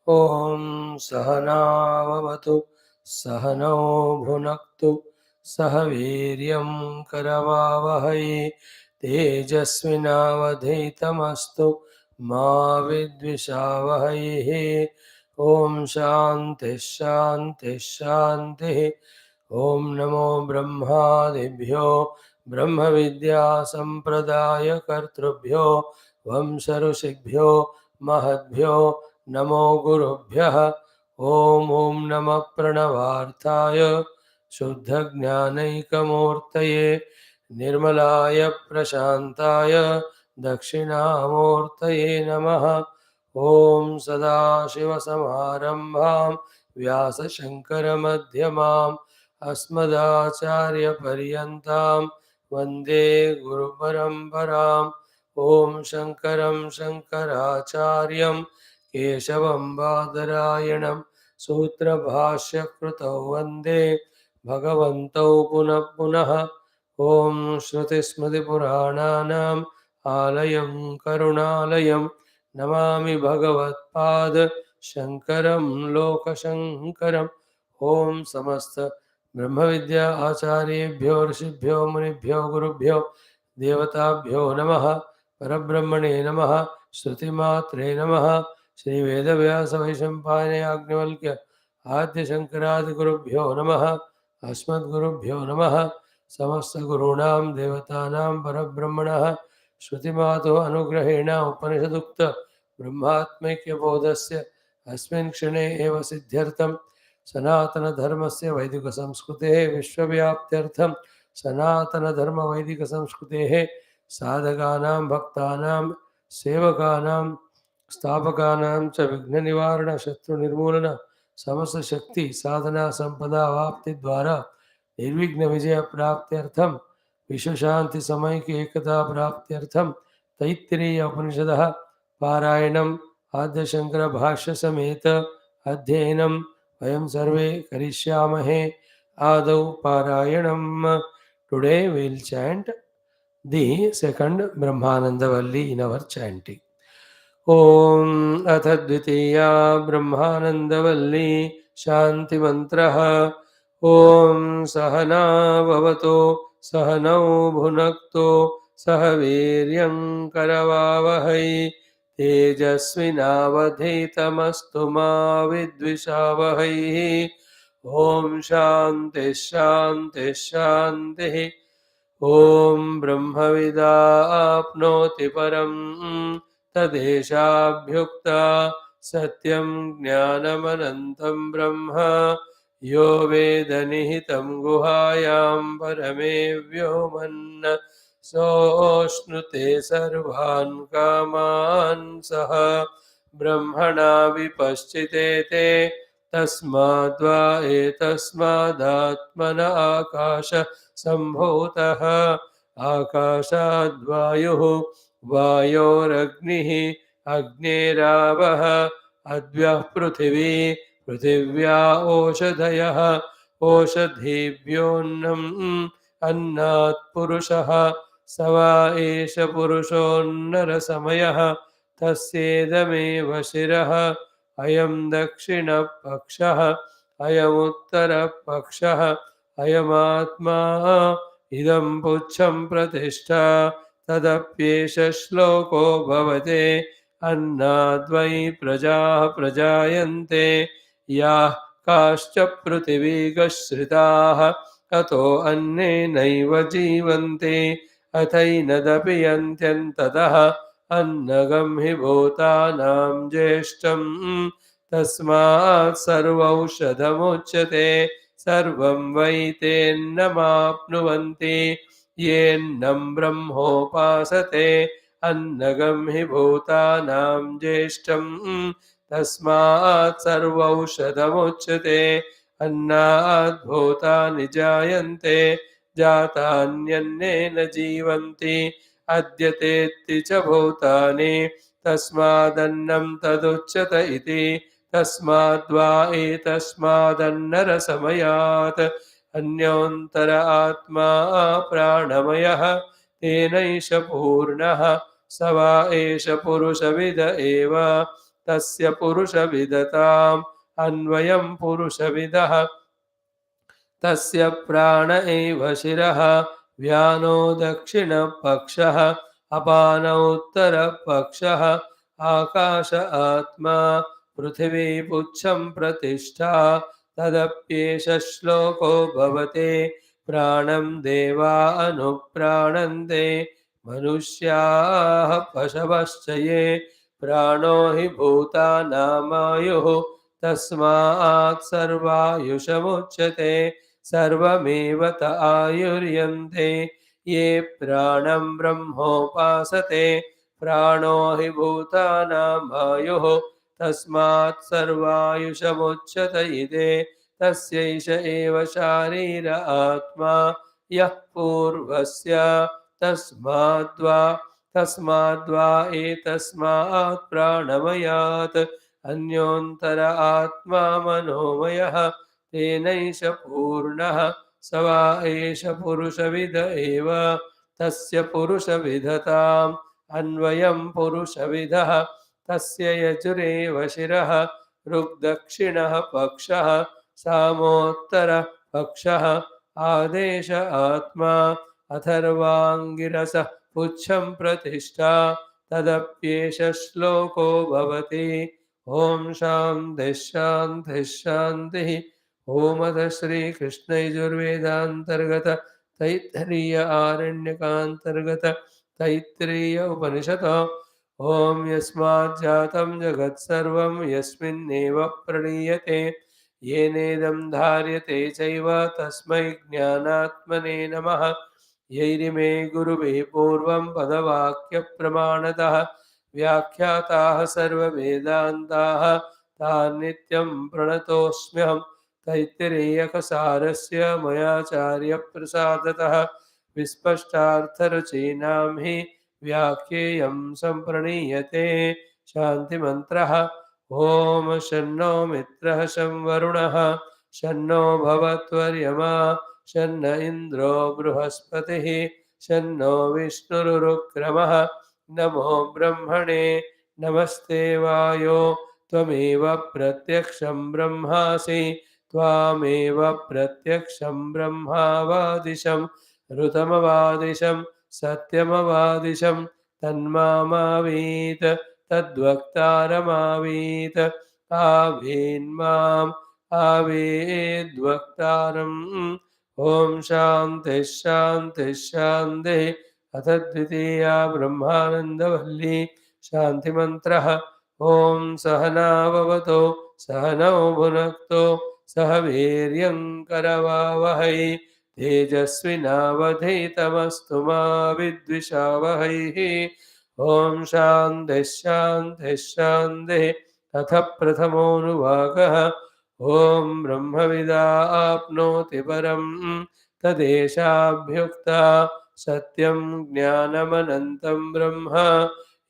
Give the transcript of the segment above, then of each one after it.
ओम सहनाववतु सहनौ भुनक्तु सह वीर्यं करवावहै तेजस्विनावधीतमस्तु मा विद्विषावहैः। ओम शांति शांति शांति। ओम नमो ब्रह्मादिभ्यो ब्रह्म विद्या संप्रदाय कर्तृभ्यो वंश ऋषिभ्यो महद्भ्यो नमो गुरुभ्यः। ओम ओम नमः प्रणवार्थाय शुद्धज्ञानैकमूर्तये निर्मलाय प्रशान्ताय दक्षिणामूर्तये नमः। ओम सदाशिवसमारम्भां व्यासशङ्करमध्यमाम् अस्मदाचार्यपर्यन्तां वन्दे गुरुपरम्पराम्। ओम शङ्करं शङ्कराचार्यं केशवं बादरायणं सूत्रभाष्यकृतौ वन्दे भगवन्तौ पुनः पुनः। ओम श्रुतिस्मृतिपुराणानाम् आलयं करुणालयं नमामि भगवत्पाद शङ्करं लोकशङ्करम्। ओम समस्त ब्रह्म विद्या आचार्येभ्यो ऋषिभ्यो मुनिभ्यो गुरुभ्यो देवताभ्यो नमः। परब्रह्मणे नमः। श्रुतिमात्रे नमः। श्री वेदव्यास वैशंपायनाग्निवल्क्य आद्य शंकरादिगुरुभ्यो नमः। अस्मद्गुरुभ्यो नमः। समस्त गुरूणां देवतानां परब्रह्मणः श्रुतिमातुः अनुग्रहेण उपनिषदुक्त ब्रह्मात्मैक्यबोधस्य अस्मिन् क्षणे एव सिद्ध्यर्थं सनातनधर्मस्य वैदिकसंस्कृतेः विश्वव्याप्त्यर्थं सनातनधर्मवैदिकसंस्कृतेः साधकानां भक्तानां सेवकानां स्थापकानां च विघ्ननिवारण शत्रुनिर्मूलन समस्त शक्ति साधना संपदा वाप्ति द्वारा निर्विघ्न विजय प्राप्त्यर्थम विश्वशांति समैक्य एकता प्राप्त्यर्थम तैत्तिरीय उपनिषदः पारायणम् आद्य शंकर भाष्य समेत अध्ययनं वयं सर्वे करिष्यामहे। आदौ पारायणम्। Today we will chant the second Brahmananda Valli in our chanting. ओम अथ द्वितीया ब्रह्मानंदवल्ली शांति मंत्रः। ओम सहना भवतु सहनौ भुनक्तु सह वीर्यं करवावहै तेजस्विनावधीतमस्तु मा विद्विषावहै। ओम शांति शांति शांति। ओम ब्रह्मविदाप्नोति परम् तदेशाभ्युक्ता सत्यं ज्ञानमनन्तं ब्रह्म यो वेदनिहितं गुहायां परमे व्योमन् सोऽश्नुते सर्वान् कामान् सः ब्रह्मणा विपश्चिते ते तस्माद्वा एतस्मादात्मन आकाश सम्भूतः आकाशाद्वायुः वायोरग्निः अग्नेरावः अद्यः पृथिवी पृथिव्या ओषधयः ओषधीभ्योऽन्नम् अन्नात् पुरुषः स वा एष पुरुषोऽन्नरसमयः तस्येदमेव शिरः अयं दक्षिणपक्षः अयमुत्तरपक्षः अयमात्मा इदं पुच्छं प्रतिष्ठा तदप्येष श्लोको भवते अन्नाद्वै प्रजाः प्रजायन्ते याः काश्च पृथिवीगश्रिताः अतो अन्नेनैव जीवन्ते अथैनदपि यन्त्यन्ततः अन्नगं हि भूतानां ज्येष्ठं तस्मात् सर्वौषधमुच्यते सर्वं वै तेन्नमाप्नुवन्ति येन्नं ब्रह्मोपासते अन्नगं हि भूतानां ज्येष्ठं तस्मात् सर्वौषधमुच्यते अन्नात् भूतानि जायन्ते जातान्यन्नेन जीवन्ति अद्यतेत्ति च भूतानि तस्मादन्नं तदुच्यत इति तस्माद्वा एतस्मादन्नरसमयात् अन्योन्तर आत्मा प्राणमयः तेनैष पूर्णः स वा एष पुरुषविद एव तस्य पुरुषविदताम् अन्वयं पुरुषविदः तस्य प्राण एव शिरः व्यानो दक्षिणपक्षः अपानौ उत्तरपक्षः आकाश आत्मा पृथिवी पुच्छं प्रतिष्ठा तदप्येष श्लोको भवते प्राणं देवा अनुप्राणन्ते मनुष्याः पशवश्च ये प्राणो हि भूतानामायुः तस्मात् सर्वायुषमुच्यते सर्वमेव त आयुर्यन्ते ये प्राणं ब्रह्मोपासते प्राणो हि भूतानामायुः तस्मात् सर्वायुषमुच्यत इति तस्यैष एव शारीर आत्मा यः पूर्वस्य तस्माद्वा एतस्मात् प्राणमयात् अन्योन्तर आत्मा मनोमयः तेनैष पूर्णः स वा एष पुरुषविद एव तस्य पुरुषविदताम् अन्वयं पुरुषविदः तस्य यजुरेव शिरः ऋग्दक्षिणः पक्षः सामोत्तरः पक्षः आदेश आत्मा अथर्वाङ्गिरसः पुच्छं प्रतिष्ठा तदप्येष श्लोको भवति ओम शांति शांति शांति ओम अथ श्री कृष्ण यजुर्वेदांतर्गत तैत्तरीय आरण्यकांतर्गत तैत्तिरीय उपनिषत् ओम यस्मात् जातं जगत् सर्वं यस्मिन्नेव प्रणीयते येनेदं धार्यते चैव तस्मै ज्ञानात्मने नमः यैरिमे गुरुभिः पूर्वं पदवाक्यप्रमाणतः व्याख्याताः सर्ववेदान्ताः तान् नित्यं प्रणतोऽस्म्यहं तैत्तिरीयकसारस्य मयाचार्यप्रसादतः विस्पष्टार्थरचीनां हि व्याख्येयं सम्प्रणीयते शान्तिमन्त्रः ॐ शन्नो मित्रः शं वरुणः शन्नो भवत्वर्यमा शन्न इन्द्रो बृहस्पतिः शन्नो विष्णुरुक्रमः नमो ब्रह्मणे नमस्ते वायो त्वमेव प्रत्यक्षं ब्रह्मासि त्वामेव प्रत्यक्षं ब्रह्मावादिशं ऋतमवादिशं सत्यमवादिशं तन्मामावीत तद्वक्तारमावीत आवेन्माम् आवेद्वक्तारम् ॐ शान्तिः शान्तिः शान्तिः अथ द्वितीया ब्रह्मानन्दवल्ली शान्तिमन्त्रः ॐ सहनाववतु सहनौ भुनक्तु सह वीर्यं करवावहै तेजस्विनावधीतमस्तु मा विद्विषावहैः ॐ शान्तिः शान्तिः शान्तिः अथ प्रथमोऽनुवाकः ॐ ब्रह्मविदा आप्नोति परं तदेशाभ्युक्ता सत्यं ज्ञानमनन्तं ब्रह्म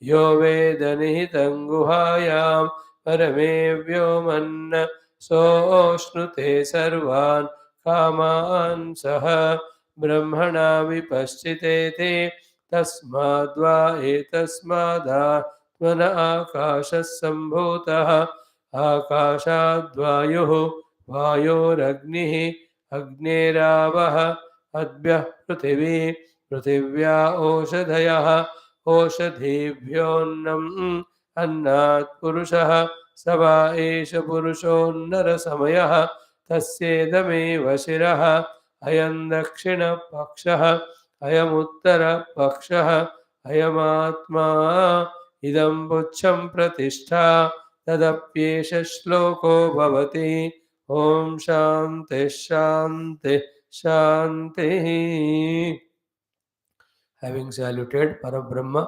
यो वेदनिहितं गुहायां परमे व्योमन् सोऽश्नुते सर्वान् कामान् सह ब्रह्मणा विपश्चितेति तस्माद्वा एतस्मादात्मन आकाशः सम्भूतः आकाशाद्वायुः वायोरग्निः अग्नेरावः अद्भ्यः पृथिवी पृथिव्या ओषधयः ओषधीभ्योऽन्नम् अन्नात् पुरुषः स वा एष पुरुषोन्नरसमयः तस्येदमेव शिरः अयं दक्षिणपक्षः अयमुत्तरपक्षः अयमात्मा इदं पुच्छं प्रतिष्ठा तदप्येष श्लोको भवति ॐ शान्तिः शान्तिः शान्तिः Having saluted Parabrahma,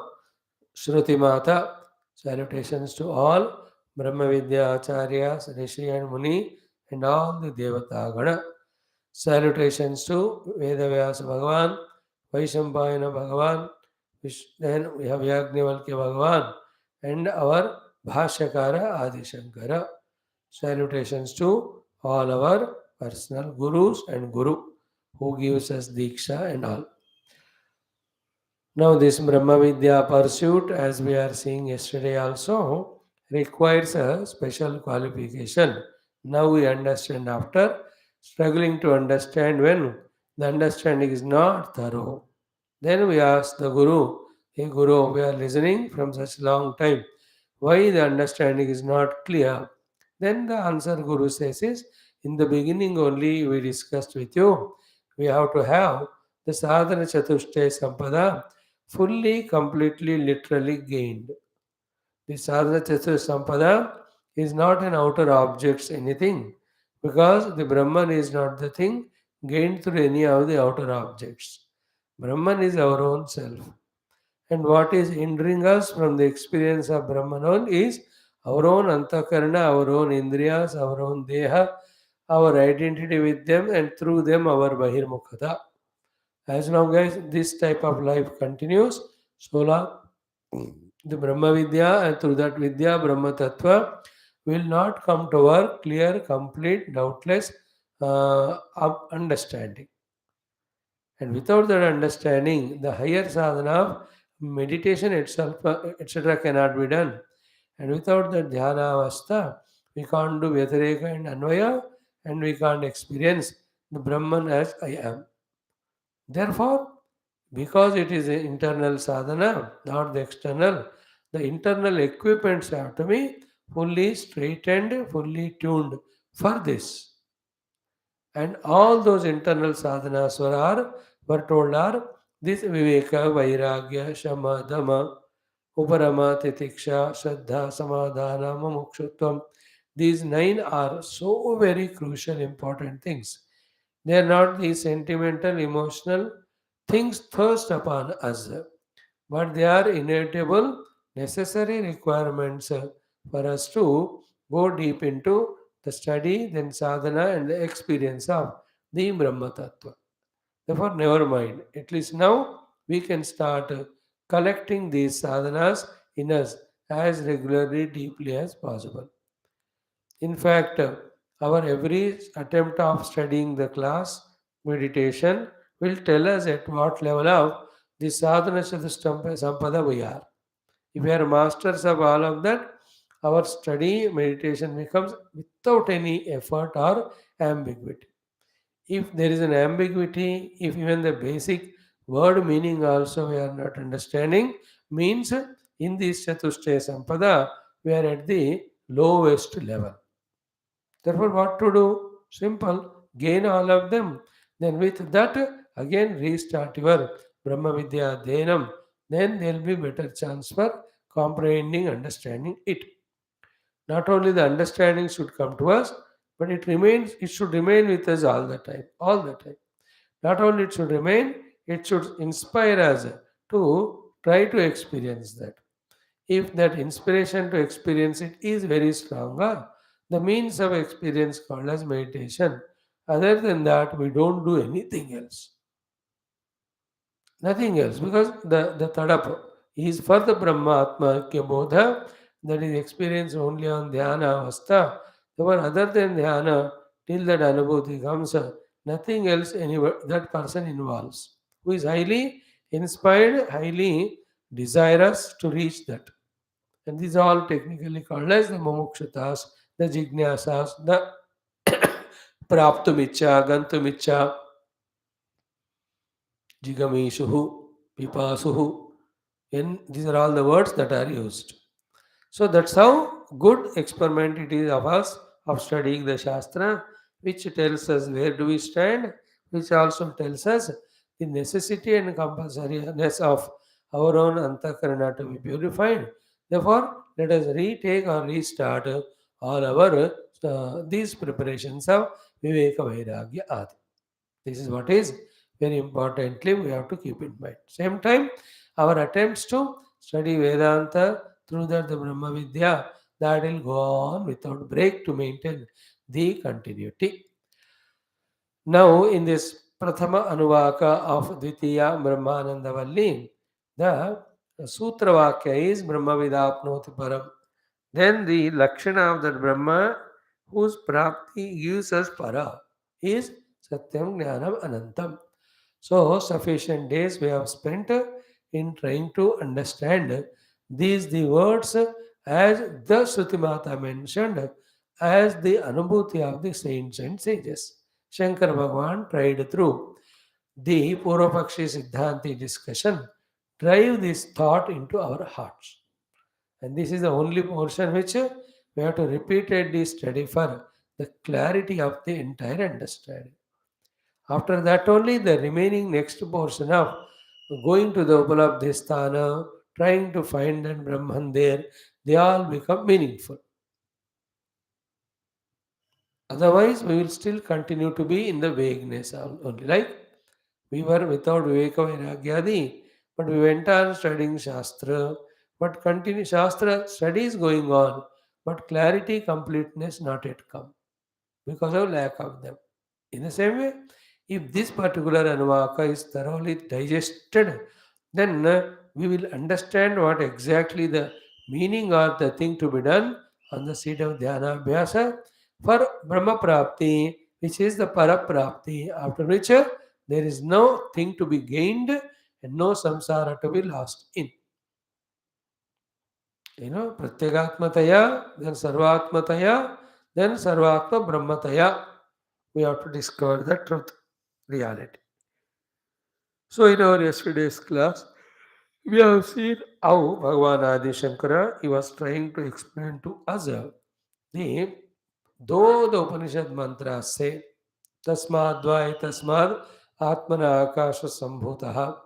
Shruti Mata, salutations to all Brahma Vidya Acharyas, Rishi and Muni, and all the Devata Gana. Salutations to Vedavyasa Bhagavan, Vaishampayana Bhagavan, then we have Yagnivalkya Bhagavan, and our Bhashyakara Adi Shankara. Salutations to all our personal gurus and Guru who gives us Diksha and all. Now this Brahma Vidya pursuit, as we are seeing yesterday also, requires a special qualification. Now we understand after struggling to understand when the understanding is not thorough. Then we ask the Guru, hey Guru, we are listening from such long time. Why the understanding is not clear? Then the answer Guru says is, in the beginning only we discussed with you, we have to have the sadhana chatushtaya sampada fully, completely, literally gained. The sadhana chatur sampada is not an outer objects anything because the Brahman is not the thing gained through any of the outer objects. Brahman is our own self. And what is hindering us from the experience of Brahmanon is our own antakarana, our own indriyas, our own deha, our identity with them, and through them our bahirmukhata. As long as this type of life continues, so long the Brahma Vidya and through that Vidya, Brahma Tattva will not come to our clear, complete, doubtless understanding. And without that understanding, the higher sadhana of meditation itself, etc., cannot be done. And without the dhyana avastha, we can't do Vyatireka and Anvaya, and we can't experience the Brahman as I am. Therefore, because it is an internal sadhana, not the external, the internal equipments have to be fully straightened, fully tuned for this. And all those internal sadhanas were told are this Viveka, Vairagya, Shama, Dhamma, Uparama, Titiksha, Shraddha, Samadhana, Mumukshutvam. These nine are so very crucial, important things. They are not the sentimental, emotional things thrust upon us, but they are inevitable, necessary requirements for us to go deep into the study, then sadhana, and the experience of the Brahma Tattva. Therefore, never mind. At least now we can start collecting these sadhanas in us as regularly, deeply as possible. In fact, our every attempt of studying the class meditation will tell us at what level of the sadhana sampada we are. If we are masters of all of that, our study meditation becomes without any effort or ambiguity. If there is an ambiguity, if even the basic word meaning also we are not understanding, means in this Chatushtaya Sampada, we are at the lowest level. Therefore, what to do? Simple, gain all of them. Then with that, again restart your Brahma Vidya Dhenam. Then there will be better chance for comprehending, understanding it. Not only the understanding should come to us, but it should remain with us all the time. All the time. Not only it should remain, it should inspire us to try to experience that. If that inspiration to experience it is very stronger, the means of experience called as meditation. Other than that, we don't do anything else. Nothing else. Because the tadap is for the Brahma Atma Aikya Bodha, that is experienced only on dhyana avastha. Therefore, other than dhyana, till that anubhuti comes, nothing else that person involves. Who is highly inspired, highly desirous to reach that. And these are all technically called as the mumukshutas, the jignyasas, the praptumicha, gantumicha, jigamishuhu, pipasuhu. And these are all the words that are used. So that's how good experiment it is of us of studying the Shastra, which tells us where do we stand, which also tells us the necessity and compulsoriness of our own antakarana to be purified. Therefore, let us retake or restart all our these preparations of Viveka Vairagya Adi. This is what is very importantly we have to keep in mind. Same time, our attempts to study Vedanta through that the Brahma Vidya that will go on without break to maintain the continuity. Now, in this Prathama Anuvaka of Dvitiya Brahmananda Valli, the Sutra Vakya is Brahma Vidapnoti Param. Then the Lakshana of that Brahma whose Prapti gives us Para is Satyam Jnanam Anantam. So, sufficient days we have spent in trying to understand these the words as the Shruti Mata mentioned, as the Anubhuti of the saints and sages. Shankara Bhagavan tried through the Purvapakshi Siddhanti discussion, drive this thought into our hearts. And this is the only portion which we have to repeatedly study for the clarity of the entire understanding. After that only the remaining next portion of going to the Upalabdhi Sthana, trying to find that Brahman there, they all become meaningful. Otherwise, we will still continue to be in the vagueness only. Like we were without Viveka Vairagyadi, but we went on studying Shastra, but continue Shastra studies going on, but clarity, completeness not yet come because of lack of them. In the same way, if this particular Anuvaka is thoroughly digested, then we will understand what exactly the meaning or the thing to be done on the seat of Dhyana Abhyasa for Brahma Prapti, which is the Para Prapti, after which there is no thing to be gained and no samsara to be lost in. Pratyagatmataya, then Sarvatmataya, then Sarvatma Brahmataya. We have to discover the truth, reality. So, in our yesterday's class, we have seen how Bhagavan Adi Shankara he was trying to explain to us the though the Upanishad mantras say Tasmad Dvai Tasmad Atmana Akasha Sambhutaha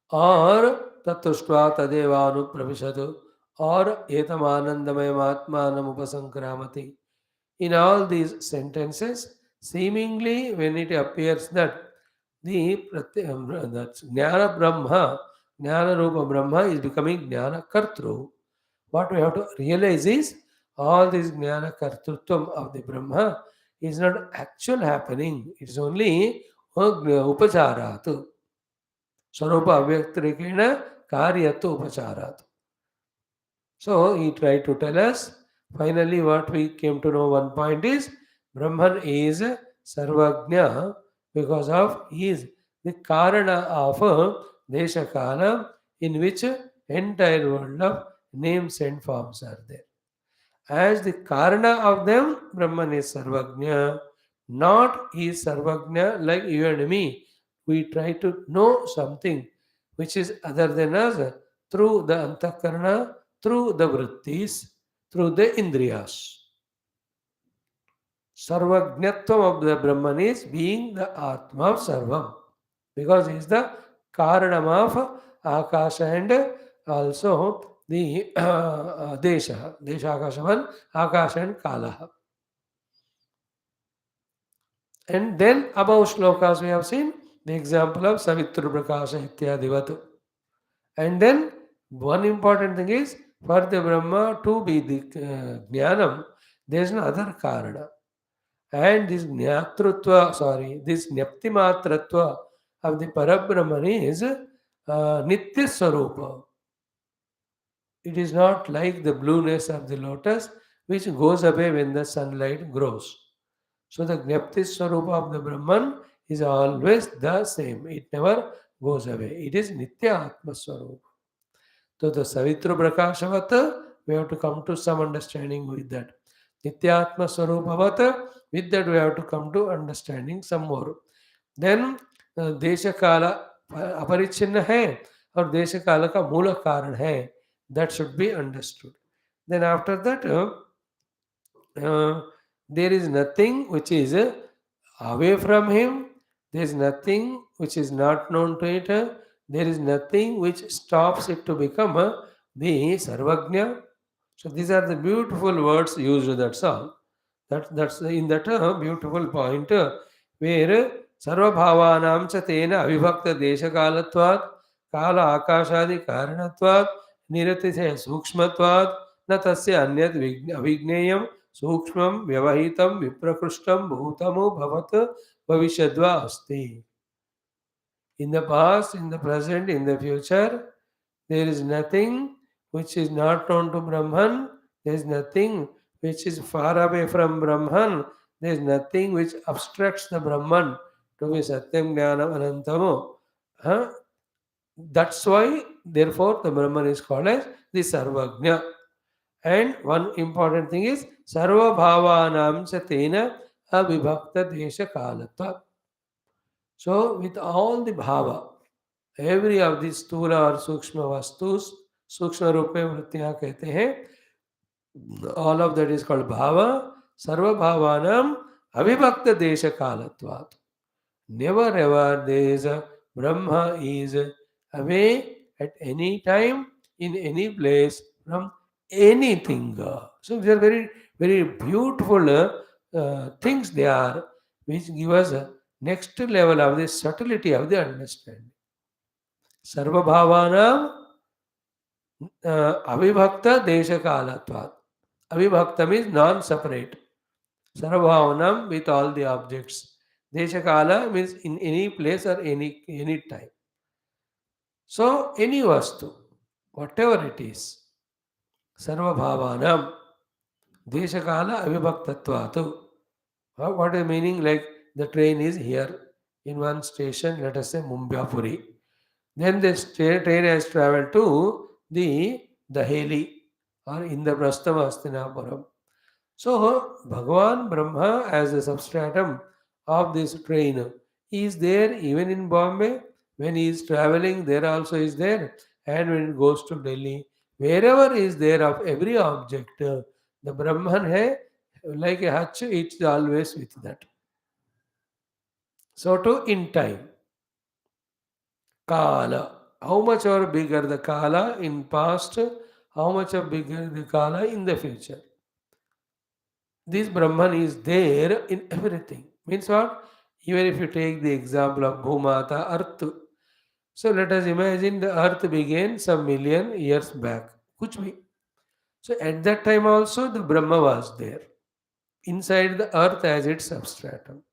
or Tatushva Tadevanu Pravishadu or Etamanandamayamatmanam Upasankramati. In all these sentences, seemingly when it appears that that Jnana Brahma, Jnana Rupa Brahma is becoming Jnana Kartru, what we have to realize is all this Jnana Kartrutvam of the Brahma is not actual happening. It's only Upacharat. Swarupa Avyaktarikena Karyatu Upacharat. So he tried to tell us, finally what we came to know one point is, Brahman is Sarvagnya because of he is the Karana of Deshakala in which entire world of names and forms are there. As the Karana of them, Brahman is Sarvagnya, not he is Sarvagnya like you and me. We try to know something which is other than us through the Antakarana, through the Vrittis, through the Indriyas. Sarvajnatvam of the Brahman is being the Atma of Sarvam because he is the Karanam of Akasha and also the Desha, Akashavan, Akasha and Kalaha. And then above shlokas we have seen the example of Savitru Prakasha Ityadivatu. And then one important thing is for the Brahma to be the Jnanam, there is no other Karana. And this this Nyaptimatratva of the Parabrahman is Nitya Swarupa. It is not like the blueness of the lotus which goes away when the sunlight grows. So the Jnapti Swarupa of the Brahman is always the same. It never goes away. It is Nitya Atma Swarupa. So the Savitru Prakashavata, we have to come to some understanding with that. Nityatma Swarupavata, with that we have to come to understanding some more. Then Deshakala अपरिच्छिन्न है और देश काल का मूल कारण है, that should be understood. Then after that there is nothing which is away from him, there is nothing which is not known to it, there is nothing which stops it to become the Sarvagnya. So these are the beautiful words used, that's all. That's in that beautiful point where Sarvabhavanam cha tena avibhakta deshakalatvat kala akashadi karanatvat niratise sukshmatvat na tasya anyat avigneyam सूक्ष्मं व्यवहितं विप्रकृष्टं भूतमो भवत भविष्यद्वा अस्ति. In the past, in the present, in the future, there is nothing which is not known to Brahman, there is nothing which is far away from Brahman, there is nothing which obstructs the Brahman to be Satyam Jnanam Anantamo. That's why Therefore, the Brahman is called as the Sarvagnya. And one important thing is Sarva Bhavanam Satena Avibhakta Desha Kalatva. So, with all the bhava, every of these स्थूला और सूक्ष्म वस्तुस सूक्ष्म रूप में वृत्तियां कहते हैं, all of that is called bhava. Sarva bhavanam avibhakta desha kalatvat. Never ever there is a Brahma is away at any time, in any place, from anything. So they are very, very beautiful things they are, which give us a next level of the subtlety of the understanding. Sarva bhavanam avibhakta desha kalatvat. Avibhakta means non-separate. Sarvabhavanam with all the objects. Deshakala means in any place or any time. So any vastu, whatever it is, Sarvabhavanam, Deshakala avibhaktatvatu. What is the meaning? Like the train is here in one station, let us say Mumbai. Then this train has traveled to the Daheli or Indraprastha Hastinapuram. So, Bhagavan Brahma as a substratum of this train is there even in Bombay. When he is traveling, there also is there. And when it goes to Delhi, wherever is there of every object, the Brahman hai, like a hutch, it's always with that. So, too in time, Kala. How much or bigger the Kala in past, how much or bigger the Kala in the future. This Brahman is there in everything. Means what? Even if you take the example of Bhumata, Earth. So let us imagine the Earth began some million years back. Kuch bhi. So at that time also the Brahma was there. Inside the Earth as its substratum.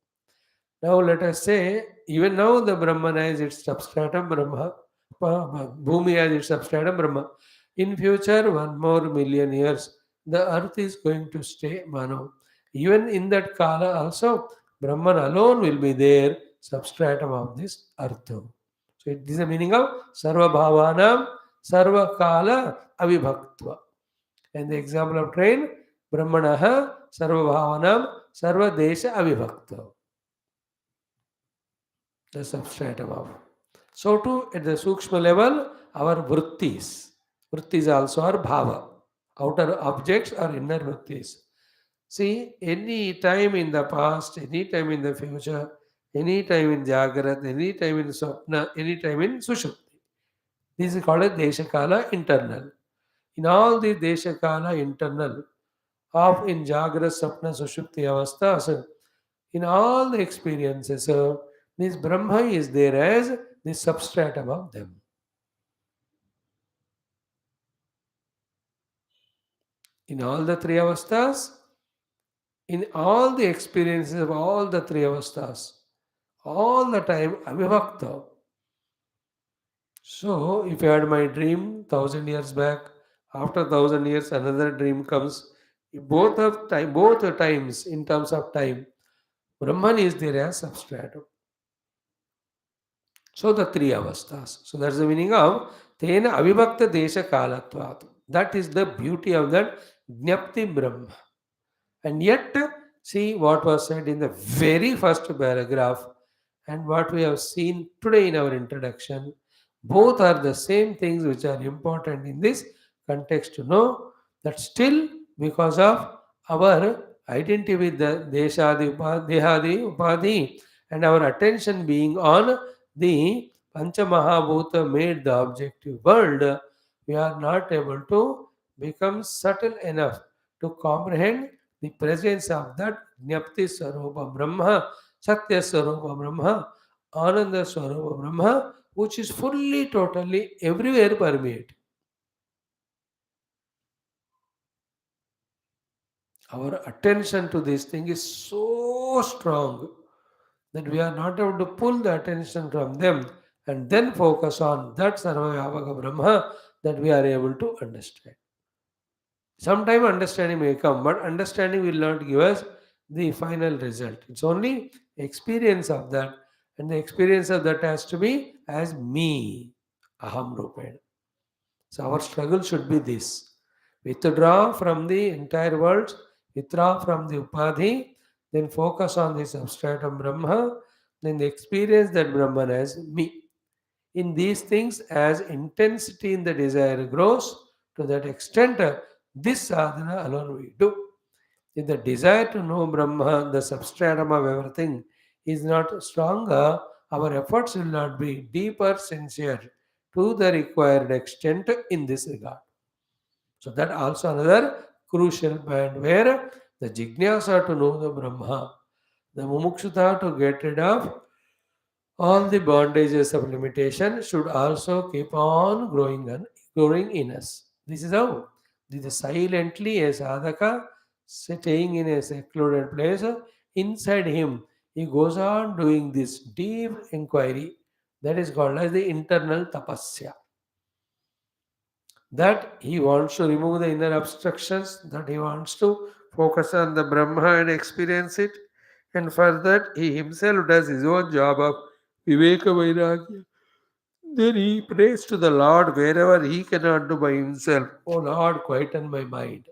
Now let us say, even now the Brahman has its substratum Brahma. Bhumi has its substratum Brahma. In future, 1 more million years, the earth is going to stay Mano. Even in that Kala also, Brahman alone will be there, substratum of this earth. So it is the meaning of Sarva Bhavanam, Sarva Kala Avibhaktva. And the example of train, Brahmanaha, Sarva Bhavanam, Sarva Desha Avibhaktva. The substratum of. So too at the Sukshma level, our vrittis. Vrittis also are bhava. Outer objects or inner vrittis. See, any time in the past, any time in the future, any time in Jagrat, any time in Swapna, any time in Sushupti. This is called a Deshakala internal. In all the Deshakala internal of in Jagrat, Swapna, Sushupti avasthas, in all the experiences, this Brahma is there as the substratum of them. In all the three avasthas, in all the experiences of all the three avasthas, all the time avivakta. So, if I had my dream 1,000 years back, after 1,000 years another dream comes. Both the times in terms of time, Brahman is there as substratum. So the three avasthas. So that's the meaning of Tena Avibhakta Desha Kalatvat. That is the beauty of that Jnapti Brahma. And yet, see what was said in the very first paragraph and what we have seen today in our introduction. Both are the same things which are important in this context to know that still because of our identity with the Dehadi Upadhi and our attention being on the Panchamahabhuta made the objective world, we are not able to become subtle enough to comprehend the presence of that Jnapti Swarupa Brahma, Satya Swarupa Brahma, Ananda Swarupa Brahma, which is fully, totally, everywhere permeate. Our attention to this thing is so strong that we are not able to pull the attention from them and then focus on that Sarvayavaka Brahma that we are able to understand. Sometime understanding may come, but understanding will not give us the final result. It's only experience of that, and the experience of that has to be as me, aham rupena. So our struggle should be this. Withdraw from the entire world, withdraw from the upadhi, then focus on the substratum Brahma, then experience that Brahman as me. In these things, as intensity in the desire grows, to that extent, this sadhana alone we do. If the desire to know Brahma, the substratum of everything, is not stronger, our efforts will not be deeper, sincere to the required extent in this regard. So that also another crucial point where the jignasa to know the Brahma, the mumukshata to get rid of all the bondages of limitation should also keep on growing in us. This is how. This is silently a sadhaka staying in a secluded place. Inside him, he goes on doing this deep inquiry that is called as the internal tapasya. That he wants to remove the inner obstructions, that he wants to focus on the Brahma and experience it. And for that, he himself does his own job of Viveka Vairagya. Then he prays to the Lord wherever he cannot do by himself. Oh Lord, quieten my mind.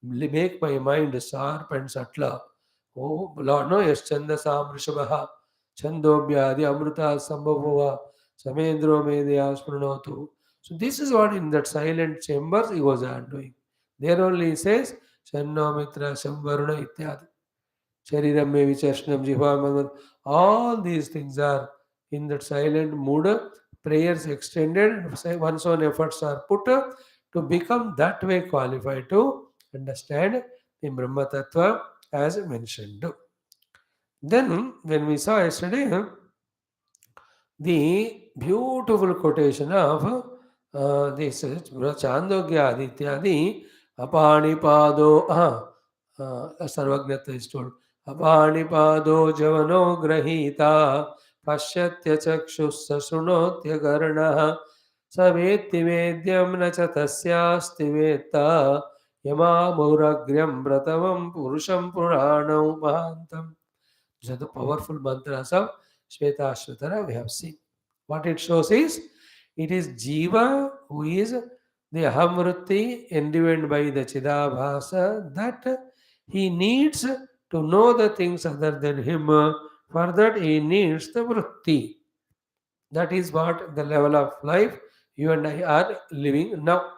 Make my mind sharp and subtle. Oh Lord, no, yes, Chandasam Rishabha, Chandobhyadi Amrita Sambhava, Samendro Medya Spranotu. So this is what in that silent chambers he was doing. There only he says, Channo Mitra Samvaruna Ityadi. Shariram me vichashnam jiva. All these things are in that silent mood. Prayers extended, one's own efforts are put to become that way qualified to understand the Brahma Tattva as mentioned. Then, when we saw yesterday the beautiful quotation of this Chandogya Adityadi Apanipado Sarvagnata is told Apanipado Javano Grahita Pashyatya Chakshus Sunotya Garna Savetti Vedyam Nacha Tasyasti Veta Yama Muragyam Bratavam Purusham Puranam Mahantam. These are the powerful mantras of Shvetashvatara we have seen. What it shows is, it is Jiva who is the Ahamvritti enlivened by the Chidabhasa, that he needs to know the things other than him. For that he needs the Vritti. That is what the level of life you and I are living now.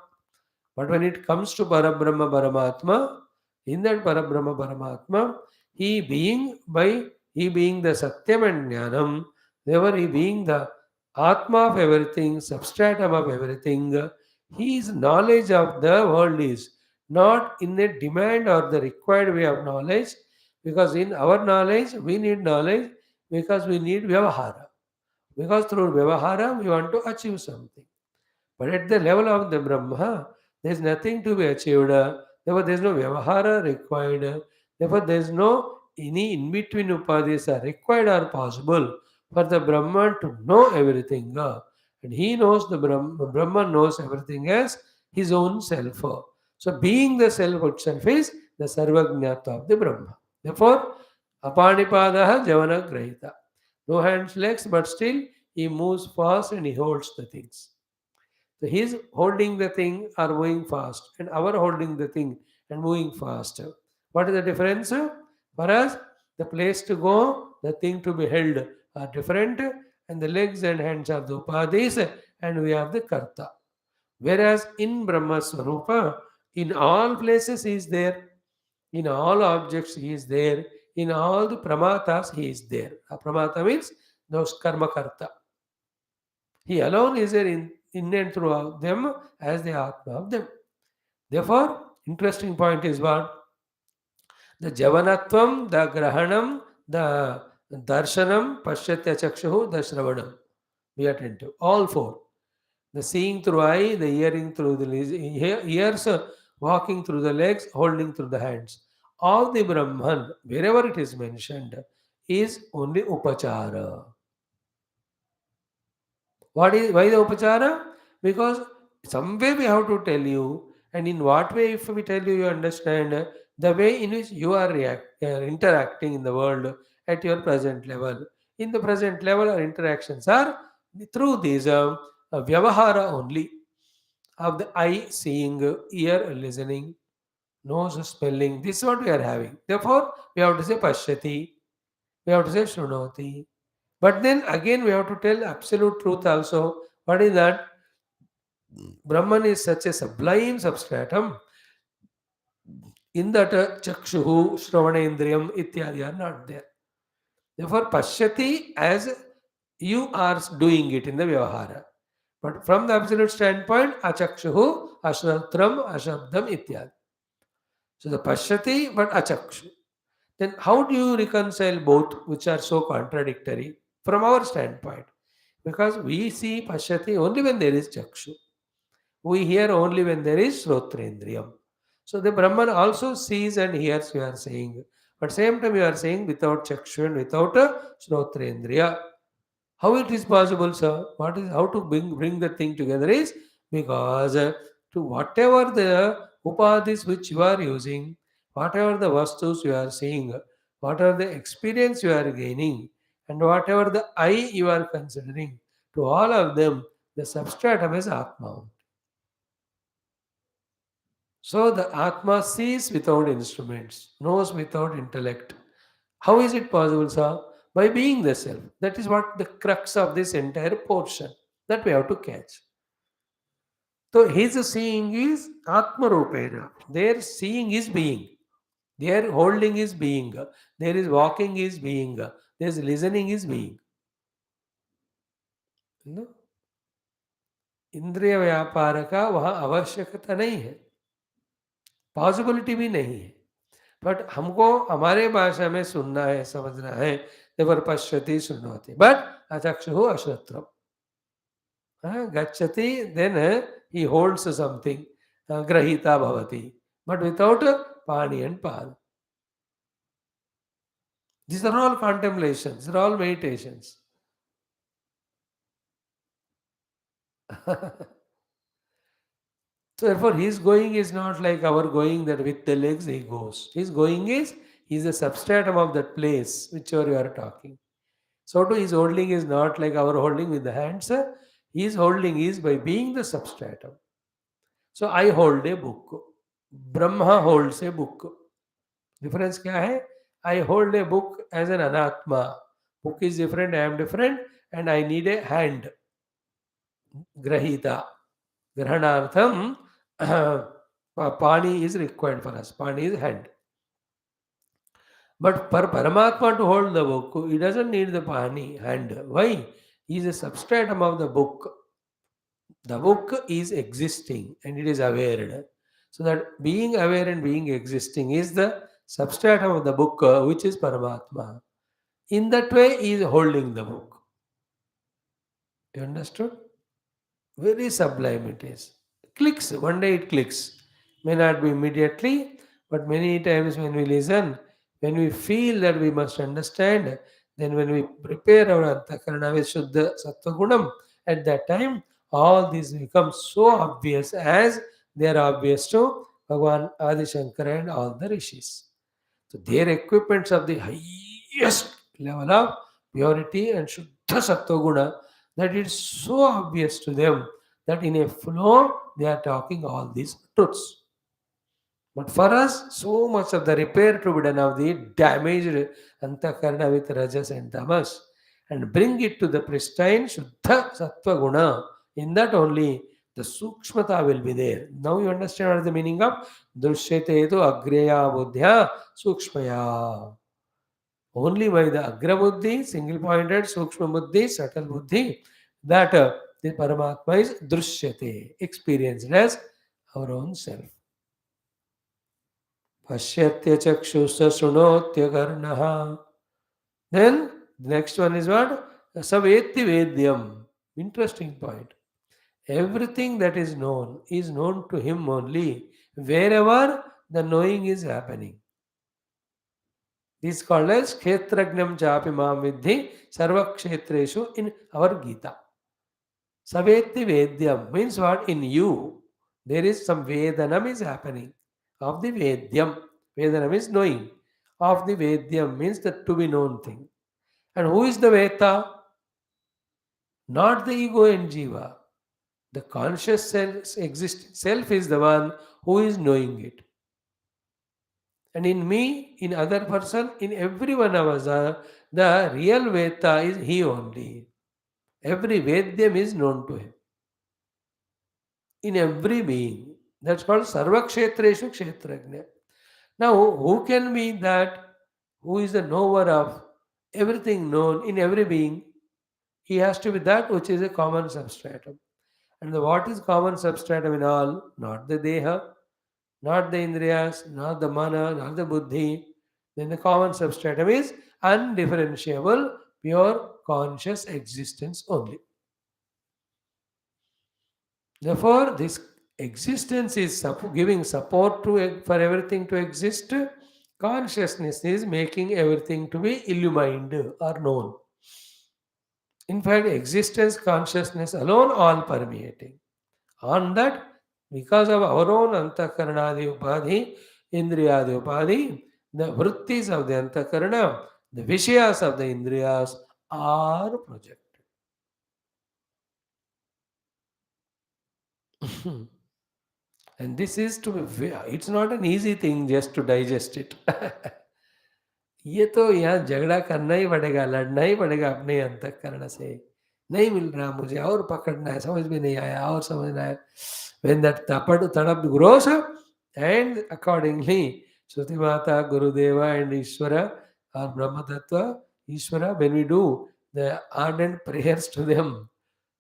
But when it comes to Parabrahma Paramatma, in that Parabrahma Paramatma, he being the Satyam and Jnanam, therefore he being the Atma of everything, substratum of everything, his knowledge of the world is not in the demand or the required way of knowledge, because in our knowledge, we need knowledge because we need Vyavahara. Because through Vyavahara, we want to achieve something. But at the level of the Brahma, there is nothing to be achieved. Therefore, there is no Vyavahara required. Therefore, there is no any in between upadhis are required or possible for the Brahman to know everything. And he knows the Brahman knows everything as his own self. So, being the self itself is the Sarvajnata of the Brahma. Therefore, Apanipadaha Javana Grahita. No hands, legs, but still he moves fast and he holds the things. So he's holding the thing or moving fast, and our holding the thing and moving fast. What is the difference? For us, the place to go, the thing to be held are different, and the legs and hands are the upadhis, and we are the karta. Whereas in Brahma Swarupa, in all places he is there, in all objects he is there, in all the pramatas he is there. A pramata means those karma karta. He alone is there in and throughout them as the Atma of them. Therefore, interesting point is what? The Javanatvam, the Grahanam, the Darshanam, Pashyatya Chakshu, the Shravanam. Be attentive. All four. The seeing through eye, the hearing through the ears, walking through the legs, holding through the hands. All the Brahman, wherever it is mentioned, is only Upachara. Why the upachara? Because some way we have to tell you, and in what way, if we tell you, you understand the way in which you are interacting in the world at your present level. In the present level, our interactions are through these vyavahara only. of the eye seeing, ear listening, nose smelling. This is what we are having. Therefore, we have to say Pashyati, we have to say Shrunoti. But then again, we have to tell absolute truth also. What is that? Brahman is such a sublime substratum in that Chakshuhu, Shravanendriyam, Ityadi are not there. Therefore, Pashyati as you are doing it in the Vyavahara. But from the absolute standpoint, Achakshuhu, Ashratram, Ashabdam, Ityadi. So the Pashyati, but Achakshu. Then how do you reconcile both, which are so contradictory from our standpoint? Because we see Pashyati only when there is Chakshu. We hear only when there is Shrotrendriyam. So the Brahman also sees and hears, you are saying. But same time you are saying without Chakshu and without a Shrotrendriya. How it is possible, sir? What is how to bring the thing together is because to whatever the upadhis which you are using, whatever the vastus you are seeing, whatever the experience you are gaining, and whatever the I you are considering, to all of them, the substratum is Atma. So the Atma sees without instruments, knows without intellect. How is it possible, sir? By being the self. That is what the crux of this entire portion that we have to catch. So his seeing is Atma Rupena. Their seeing is being. Their holding is being. There is walking is being. There is listening is being. No? इंद्रिय व्यापार का वहाँ आवश्यकता नहीं है, possibility भी नहीं है. बट हमको हमारे भाषा में सुनना है, समझना है. देवर पश्यति सुनोति, but अचक्षु अश्रत्रम. Gachati, then he holds something, grahita bhavati, but without pani and pad. These are all contemplations, these are all meditations. So therefore, his going is not like our going that with the legs he goes. His going is, he is a substratum of that place, whichever you are talking. So too, his holding is not like our holding with the hands. His holding is by being the substratum. So I hold a book. Brahma holds a book. Difference क्या है? I hold a book as an anatma. Book is different, I am different, and I need a hand. Grahita. Grahanartham. Pani is required for us. Pani is hand. But for Paramatma to hold the book, he doesn't need the pani, hand. Why? He is a substratum of the book. The book is existing and it is aware. So that being aware and being existing is the substratum of the book, which is Paramatma. In that way, he is holding the book. You understood? Very sublime it is. Clicks, one day it clicks. May not be immediately, but many times when we listen, when we feel that we must understand, then when we prepare our antakarana with Shuddha Sattva Gunam, at that time, all these become so obvious as they are obvious to Bhagavan Adi Shankara and all the rishis. So their equipments of the highest level of purity and Shuddha Sattva Guna, that it's so obvious to them that in a flow they are talking all these truths. But for us, so much of the repair to be done of the damaged antakarna with rajas and tamas and bring it to the pristine Shuddha Sattva Guna. In that only the Sukshmata will be there. Now you understand what is the meaning of Drishyate tu Agreya Buddhya Sukshmaya. Only by the Agra Buddhi, single pointed Sukshma Buddhi, subtle Buddhi, that the Paramatma is Drishyate, experienced as our own self. Pashyatya Chakshusa Sunotya Karnaha. Then the next one is what? Savetti Vedyam. Interesting point. Everything that is known to him only wherever the knowing is happening. This is called as Kshetragnam Chapi Mam Vidhi Sarva Kshetreshu in our Gita. Savetti Vedyam means what? In you there is some Vedanam is happening. Of the Vedyam. Vedanam is knowing. Of the Vedyam means the to be known thing. And who is the Veta? Not the ego and Jiva. The conscious self, existing self is the one who is knowing it. And in me, in other person, in every one of us, the real Veda is he only. Every Vedyam is known to him. In every being. That's called Sarvakshetreshu Kshetrajna. Now, who can be that? Who is the knower of everything known in every being? He has to be that which is a common substratum. And what is common substratum in all? Not the Deha, not the Indriyas, not the Mana, not the Buddhi. Then the common substratum is undifferentiable, pure conscious existence only. Therefore, this existence is giving support to for everything to exist. Consciousness is making everything to be illumined or known. In fact, existence, consciousness alone, all permeating. On that, because of our own antakaranadi upadhi, indriyadi upadhi, the vrittis of the antakarana, the vishayas of the indriyas are projected. And this is to be, it's not an easy thing just to digest it. ये तो यहाँ झगड़ा करना ही पड़ेगा, लड़ना ही पड़ेगा अपने अंतःकरण से। नहीं मिल रहा मुझे, और पकड़ना है, समझ में नहीं आया, और समझना है। When that tadap grows, and accordingly, Shruti Mata, Gurudeva and Ishvara or Brahma Tattva, Ishvara, when we do the ardent prayers to them,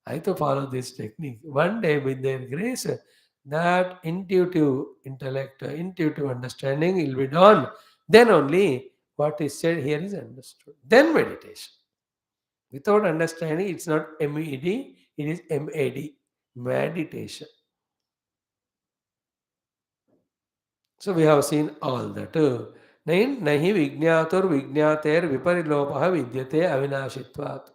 I to follow this technique. One day with their grace, that intuitive intellect, intuitive understanding will be done. Then only what is said here is understood. Then meditation. Without understanding, it's not MED, it is MAD, meditation. So we have seen all that. Nine nahi vijñātur vijñāter viparilopah vidyate avinashitvat.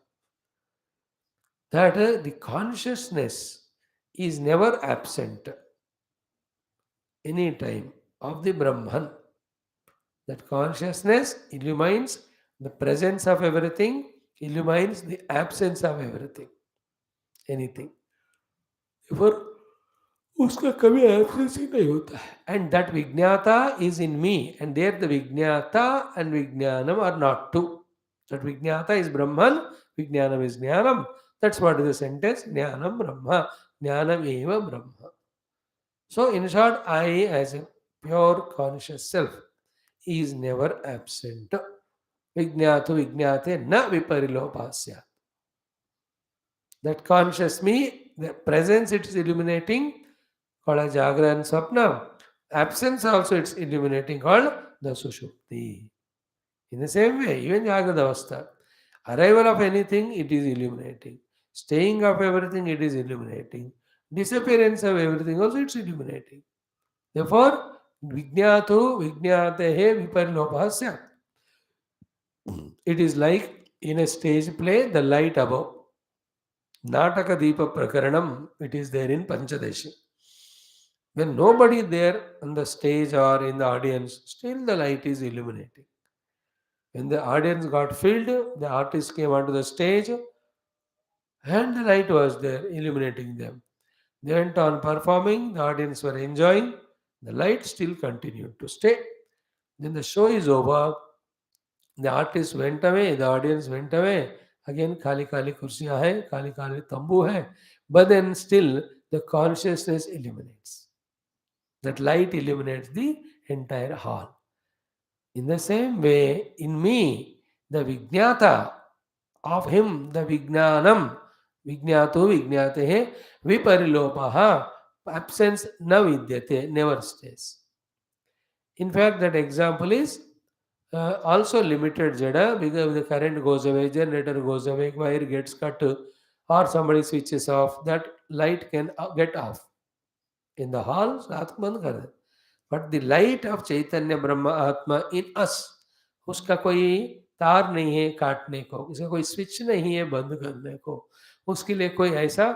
That the consciousness is never absent any time of the Brahman. That consciousness illumines the presence of everything, illumines the absence of everything, anything. Therefore, उसका कभी absence ही नहीं होता है. And that Vijnata is in me, and there the Vijnata and Vijnanam are not two. That Vijnata is Brahman, Vijnanam is Jnanam. That's what is the sentence, Jnanam Brahma, Jnanam eva Brahma. So in short, I as a pure conscious self is never absent. Vijnatu Vijnate na viparilopasya. That conscious me, the presence it is illuminating, called as Jagra and Swapna. Absence also it's illuminating, called the Sushupti. In the same way, even Jagrada Avastha, arrival of anything, it is illuminating. Staying of everything, it is illuminating. Disappearance of everything also, it's illuminating. Therefore, Vijñatu Vijñatehe Viparilopasya. It is like in a stage play, the light above. Nataka Deepa Prakaranam, it is there in Panchadeshi. When nobody there on the stage or in the audience, still the light is illuminating. When the audience got filled, the artist came onto the stage and the light was there illuminating them. They went on performing, the audience were enjoying, the light still continued to stay. Then the show is over, the artist went away, the audience went away. Again, kali kali kursiyan hai, kali kali tambu hai. But then still the consciousness illuminates. That light illuminates the entire hall. In the same way, in me, the Vijnata of him, the Vijnanam, Vijnato Vijnatehe, Viparilopaha, absence na vidyate, never stays. In fact, that example is also limited Jada, because the current goes away, generator goes away, wire gets cut, or somebody switches off, that light can get off. In the hall, रात को बंद कर दे. But the light of Chaitanya Brahma Atma in us, उसका कोई तार नहीं है काटने को, उसका कोई स्विच नहीं है बंद करने को, उसके लिए कोई ऐसा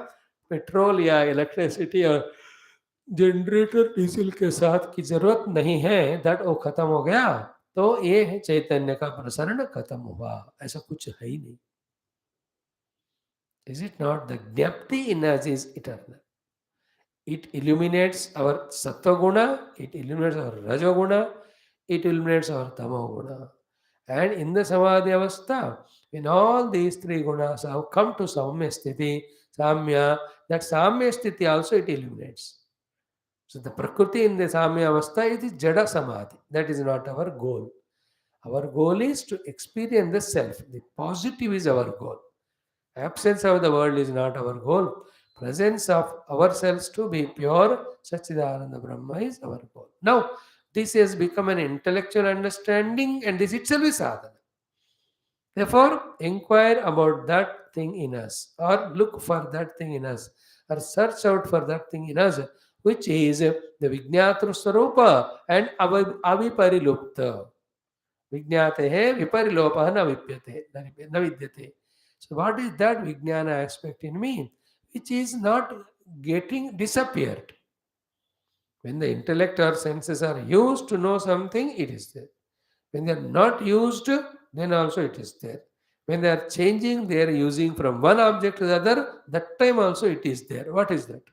पेट्रोल या इलेक्ट्रिसिटी और जनरेटर डीजल के साथ की जरूरत नहीं है. दैट वो खत्म हो गया तो ये है चैतन्य का प्रसरण खत्म हुआ, ऐसा कुछ है ही नहीं. Is it not? The ज्ञप्ति in us is eternal. It illuminates our sattva guna, it illuminates our rajoguna, it illuminates our tamoguna. And in the samadhi avastha, when all these three gunas have come to samya sthiti, samya, that samya sthiti also it illuminates. So the prakriti in the samya avastha it is jada samadhi. That is not our goal. Our goal is to experience the self. The positive is our goal. Absence of the world is not our goal. Presence of ourselves to be pure, Satchidananda Brahma is our goal. Now, this has become an intellectual understanding and this itself is sadhana. Therefore, inquire about that thing in us or look for that thing in us or search out for that thing in us which is the Vijnatru Swarupa and Aviparilupta. Vijnate Viparilopah na vipyate, na vidyate. So what is that Vijnana aspect in me? Which is not getting disappeared. When the intellect or senses are used to know something, it is there. When they are not used, then also it is there. When they are changing, they are using from one object to the other, that time also it is there. What is that?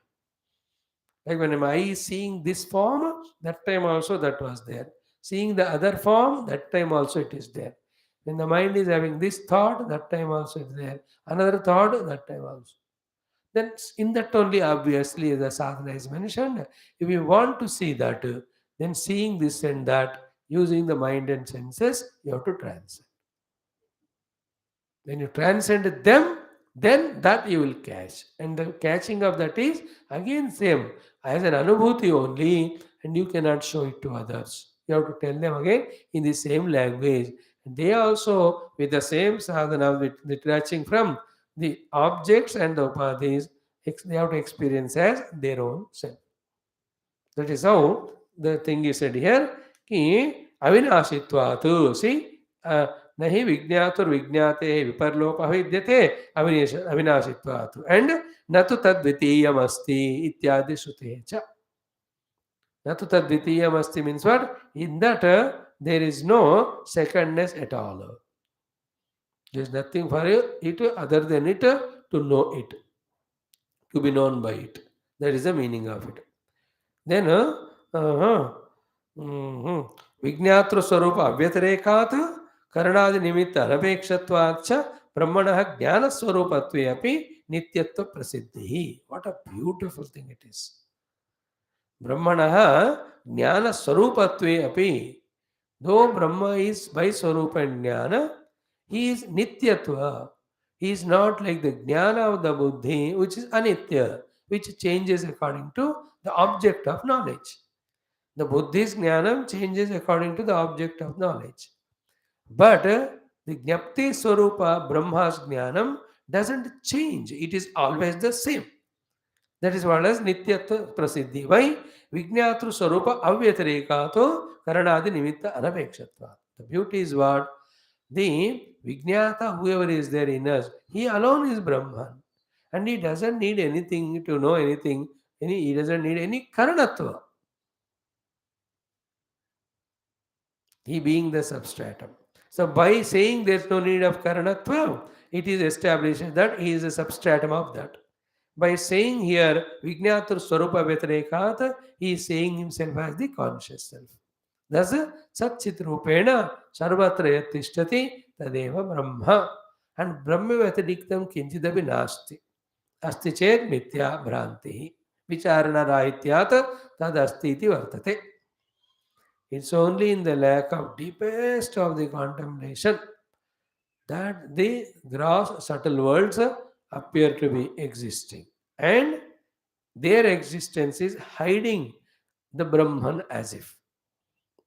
Like when my eye is seeing this form, that time also that was there. Seeing the other form, that time also it is there. When the mind is having this thought, that time also it is there. Another thought, that time also. Then in that only obviously the sadhana is mentioned. If you want to see that, then seeing this and that, using the mind and senses, you have to transcend. When you transcend them, then that you will catch. And the catching of that is again same as an anubhuti only, and you cannot show it to others. You have to tell them again in the same language. And they also, with the same sadhana, with detaching from the objects and the upadhis, they have to experience as their own self. That is how the thing is said here. Ki avinashitvaatu. See, nahi vijnatur vijnate viparlopa vidyate avinashitvaatu. And natu tadvitiyam asti ityadi shrute cha. Natu tadvitiyam asti means what? In that there is no secondness at all. There is nothing for it other than it to know it, to be known by it. That is the meaning of it. Then, विज्ञातृ स्वरूप अव्यतिरेकात् करणादि निमित्त अनपेक्षत्वाच्च ब्रह्मणः ज्ञान स्वरूपत्वे अपि नित्यत्व प्रसिद्धिः. What a beautiful thing it is. ब्रह्मणः ज्ञान स्वरूपत्वे अपि, though Brahma is by Swarupa and Jnana, he is Nityatva. He is not like the Jnana of the Buddhi, which is Anitya, which changes according to the object of knowledge. The Buddhist Jnanam changes according to the object of knowledge. But the Jnapti Swarupa, Brahma's Jnanam, doesn't change. It is always the same. That is what is Nityatva Prasiddhi. Why? Vijnatru Swarupa Avyatharekato Karanadi Nimitta Anapekshatva. The beauty is what? The Vijnata, whoever is there in us, he alone is Brahman. And he doesn't need anything to know anything. He doesn't need any Karanatva. He being the substratum. So by saying there is no need of Karanatva, it is established that he is a substratum of that. By saying here Vijnatur Swarupa Vyatarekaat, he is saying himself as the conscious self. Thus, Satchit Rupena Sarvatra Yattishtati Tadeva Brahma. And Brahma Vyatadiktam Kinchidapi Nasti. Asti Chet Mithya Bhranti. Vicharana Rahityat Tad Asti Iti Vartate. It's only in the lack of deepest of the contemplation that the gross subtle worlds appear to be existing. And their existence is hiding the Brahman as if.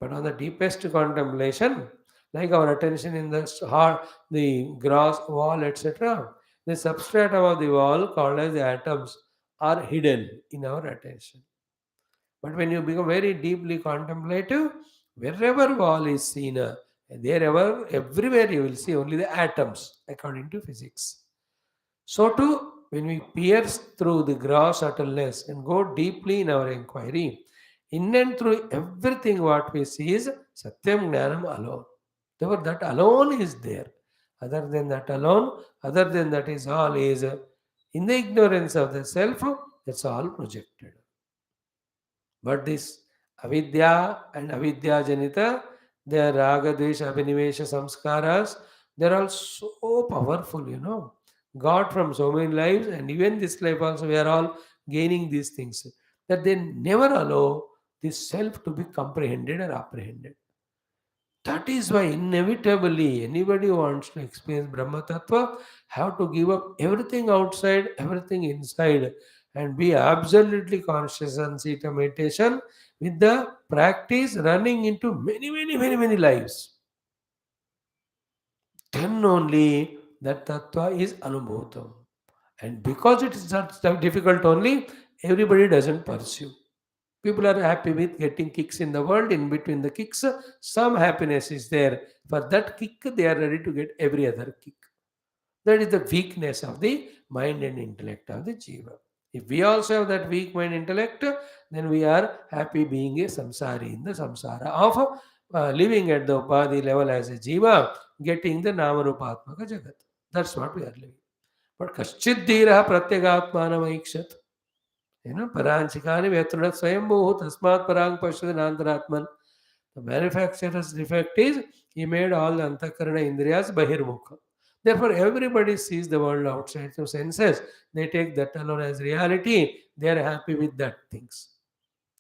But on the deepest contemplation, like our attention in the heart, the gross wall, etc., the substratum of the wall called as the atoms are hidden in our attention. But when you become very deeply contemplative, wherever wall is seen, wherever, everywhere you will see only the atoms according to physics. So too, when we pierce through the gross subtleness and go deeply in our inquiry, in and through everything what we see is Satyam Jnanam alone. Therefore, that alone is there. Other than that alone, other than that is all is in the ignorance of the self, that's all projected. But this avidya and avidya janita, they are raga, dvesha, abhinivesha, samskaras, they are all so powerful, got from so many lives, and even this life also, we are all gaining these things that they never allow this self to be comprehended or apprehended. That is why inevitably anybody who wants to experience Brahma Tattva have to give up everything outside, everything inside, and be absolutely conscious and sit a meditation with the practice running into many, many, many, many lives. Then only that Tattva is Anubhutam. And because it is not so difficult only, everybody doesn't pursue. People are happy with getting kicks in the world. In between the kicks, some happiness is there. For that kick, they are ready to get every other kick. That is the weakness of the mind and intellect of the jiva. If we also have that weak mind intellect, then we are happy being a samsari in the samsara of living at the upadhi level as a jiva, getting the namarupatmaka jagat. That's what we are living. But kaschid dhira pratyagatmanam aikshat. Paranchikani Vetrunat Swayambhu Tasmat Parang Pashadanantaratman. The manufacturer's defect is he made all the Antakarana Indriyas Bahirmukha. Therefore, everybody sees the world outside through senses. They take that alone as reality. They are happy with that things.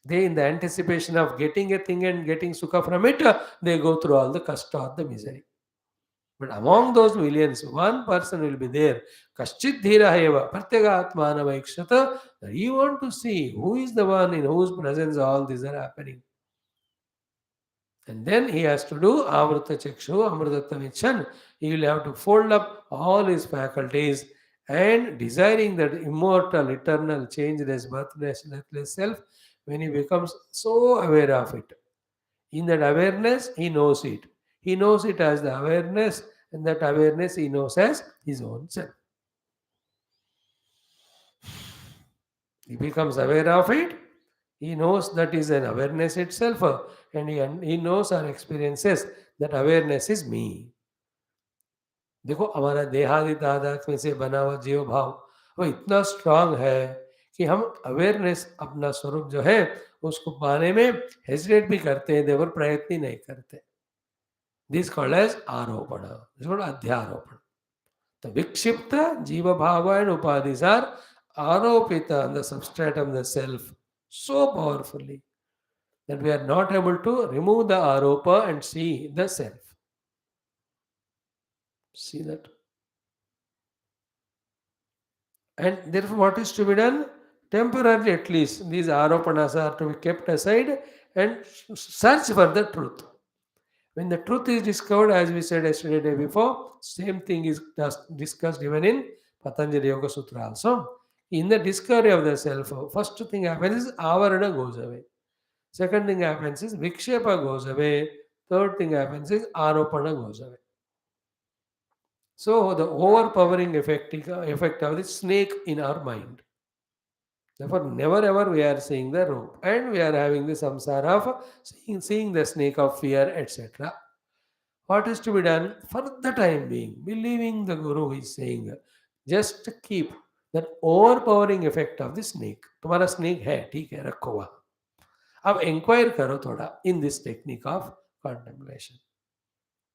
They, in the anticipation of getting a thing and getting sukha from it, they go through all the kasta or the misery. But among those millions, one person will be there. Kaschid dhira eva pratyega atmanava ikshata. You want to see who is the one in whose presence all these are happening. And then he has to do avrata chakshu, amritatamichan. He will have to fold up all his faculties and desiring that immortal, eternal, changeless, birthless, deathless self when he becomes so aware of it. In that awareness, he knows it. He knows it as the awareness, and that awareness he knows as his own self. He becomes aware of it. He knows that is an awareness itself, and he knows our experiences. That awareness is me. देखो हमारा देहादि तादात्म्य से बना हुआ जीव भाव वो इतना स्ट्रांग है कि हम अवेयरनेस अपना स्वरूप जो है उसको पाने में हेजिटेट भी करते हैं देवर प्रयत्न ही नहीं करते. This called as aropana. This is called adhyaropana. The vikshipta, jiva bhava and upadhis are aropita on the substratum, the self, so powerfully that we are not able to remove the aropa and see the self. See that? And therefore, what is to be done? Temporarily at least, these aropanas are to be kept aside and search for the truth. When the truth is discovered, as we said yesterday, day before, same thing is discussed even in Patanjali Yoga Sutra also. In the discovery of the self, first thing happens is avarana goes away. Second thing happens is vikshepa goes away. Third thing happens is aropana goes away. So the overpowering effect of the snake in our mind. Therefore, never ever we are seeing the rope and we are having the samsara of seeing the snake of fear, etc. What is to be done for the time being? Believing the Guru is saying, just keep that overpowering effect of the snake. तुम्हारा snake है, ठीक है, रखो वहाँ. अब inquire करो थोड़ा in this technique of contemplation.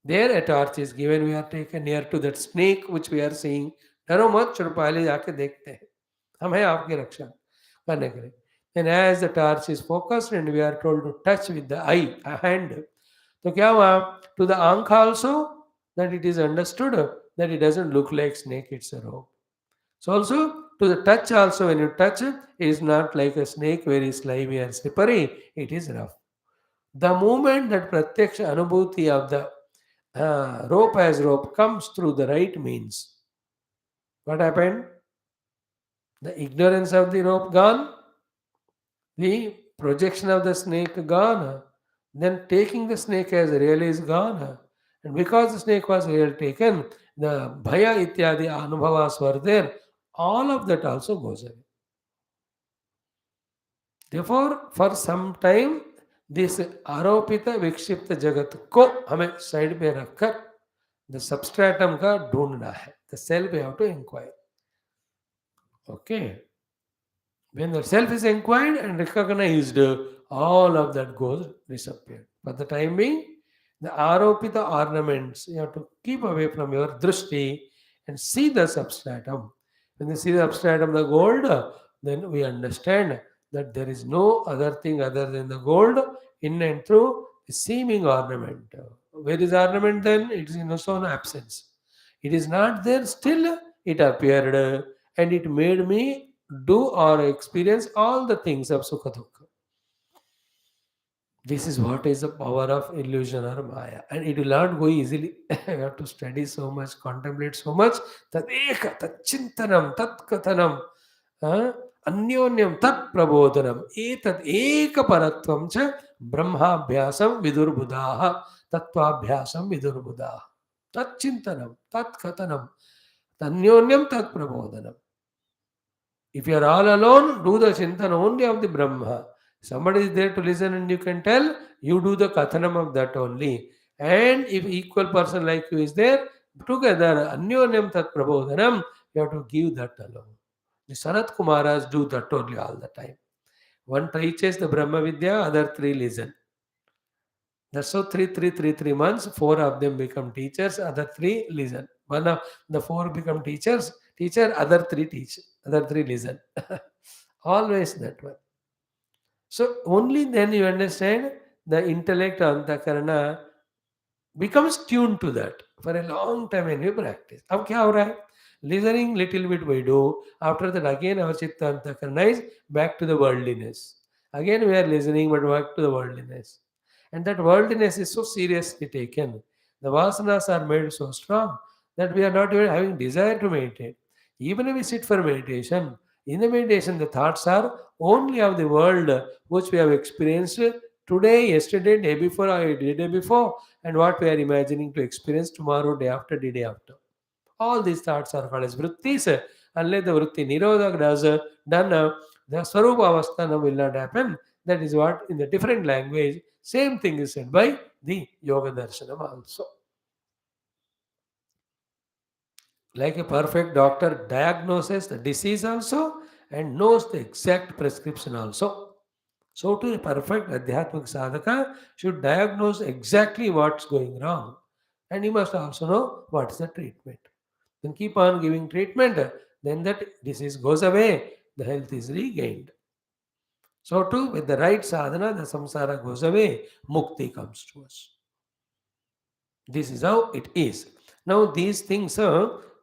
There a torch is given, we are taken near to that snake which we are seeing. डरो मत, चलो पहले जाके देखते हैं. हम हैं आपकी रक्षा करने के लिए. And as the torch is focused and we are told to touch with the eye, a hand. तो क्या हुआ? To the ankh also, that it is understood that it doesn't look like snake, it's a rope. So also, to the touch also, when you touch, it is not like a snake, very slimy and slippery, it is rough. The moment that pratyaksha anubhuti of the rope as rope comes through the right means, what happened? The ignorance of the rope gone, the projection of the snake gone, then taking the snake as real is gone. And because the snake was real taken, the bhaya ityadi anubhavas were there, all of that also goes away. Therefore, for some time, this आरोपित विक्षिप्त जगत को हमें side पे रखकर the substratum का ढूंढना है. The self we have to inquire. Okay. When the self is inquired and recognized, all of that goes disappeared. For the time being, the aropita ornaments you have to keep away from your drishti and see the substratum. When you see the substratum, the gold, then we understand that there is no other thing other than the gold in and through the seeming ornament. Where is ornament then? It is in its own absence. It is not there, still it appeared and it made me do or experience all the things of Sukha Dukkha. This is what is the power of illusion or Maya. And it will not go easily. You have to study so much, contemplate so much. Tat eka, tat chintanam, tat kathanam, अन्योन्यम तत्प्रबोधनम एतद् एकपरत्वं च ब्रह्माभ्यासं विदुर्बुधाः तत्त्वाभ्यासं विदुर्बुधाः तच्चिन्तनं तत्कथनं अन्योन्यम तत्प्रबोधनम. If you are all alone, do the chintan only of the Brahma. Somebody is there to listen and you can tell, you do the kathanam of that only. And if equal person like you is there, together, anyonyam tat prabodhanam, you have to give that alone. The Sanat Kumaras do that only all the time. One teaches the Brahma Vidya, other three listen. That's so 3 months, four of them become teachers, other three listen. One of the four become teacher, other three teach, other three listen. Always that way. So only then you understand the intellect antakarana becomes tuned to that for a long time when you practice. अब क्या हो रहा है? Listening little bit we do. After that again our chitta antakarana is back to the worldliness. Again we are listening but back to the worldliness. And that worldliness is so seriously taken. The vasanas are made so strong that we are not even having desire to meditate. Even if we sit for meditation, in the meditation the thoughts are only of the world which we have experienced today, yesterday, day before, or day before, and what we are imagining to experience tomorrow, day after, day after. All these thoughts are called as vrittis. Unless the vritti nirodha does done, the swarupa avasthana will not happen. That is what in the different language, same thing is said by the Yoga Darshanam also. Like a perfect doctor diagnoses the disease also and knows the exact prescription also. So too, a perfect Adhyatmik sadhaka should diagnose exactly what's going wrong. And he must also know what's the treatment. Then keep on giving treatment, then that disease goes away, the health is regained. So too, with the right sadhana, the samsara goes away, mukti comes to us. This is how it is. Now these things,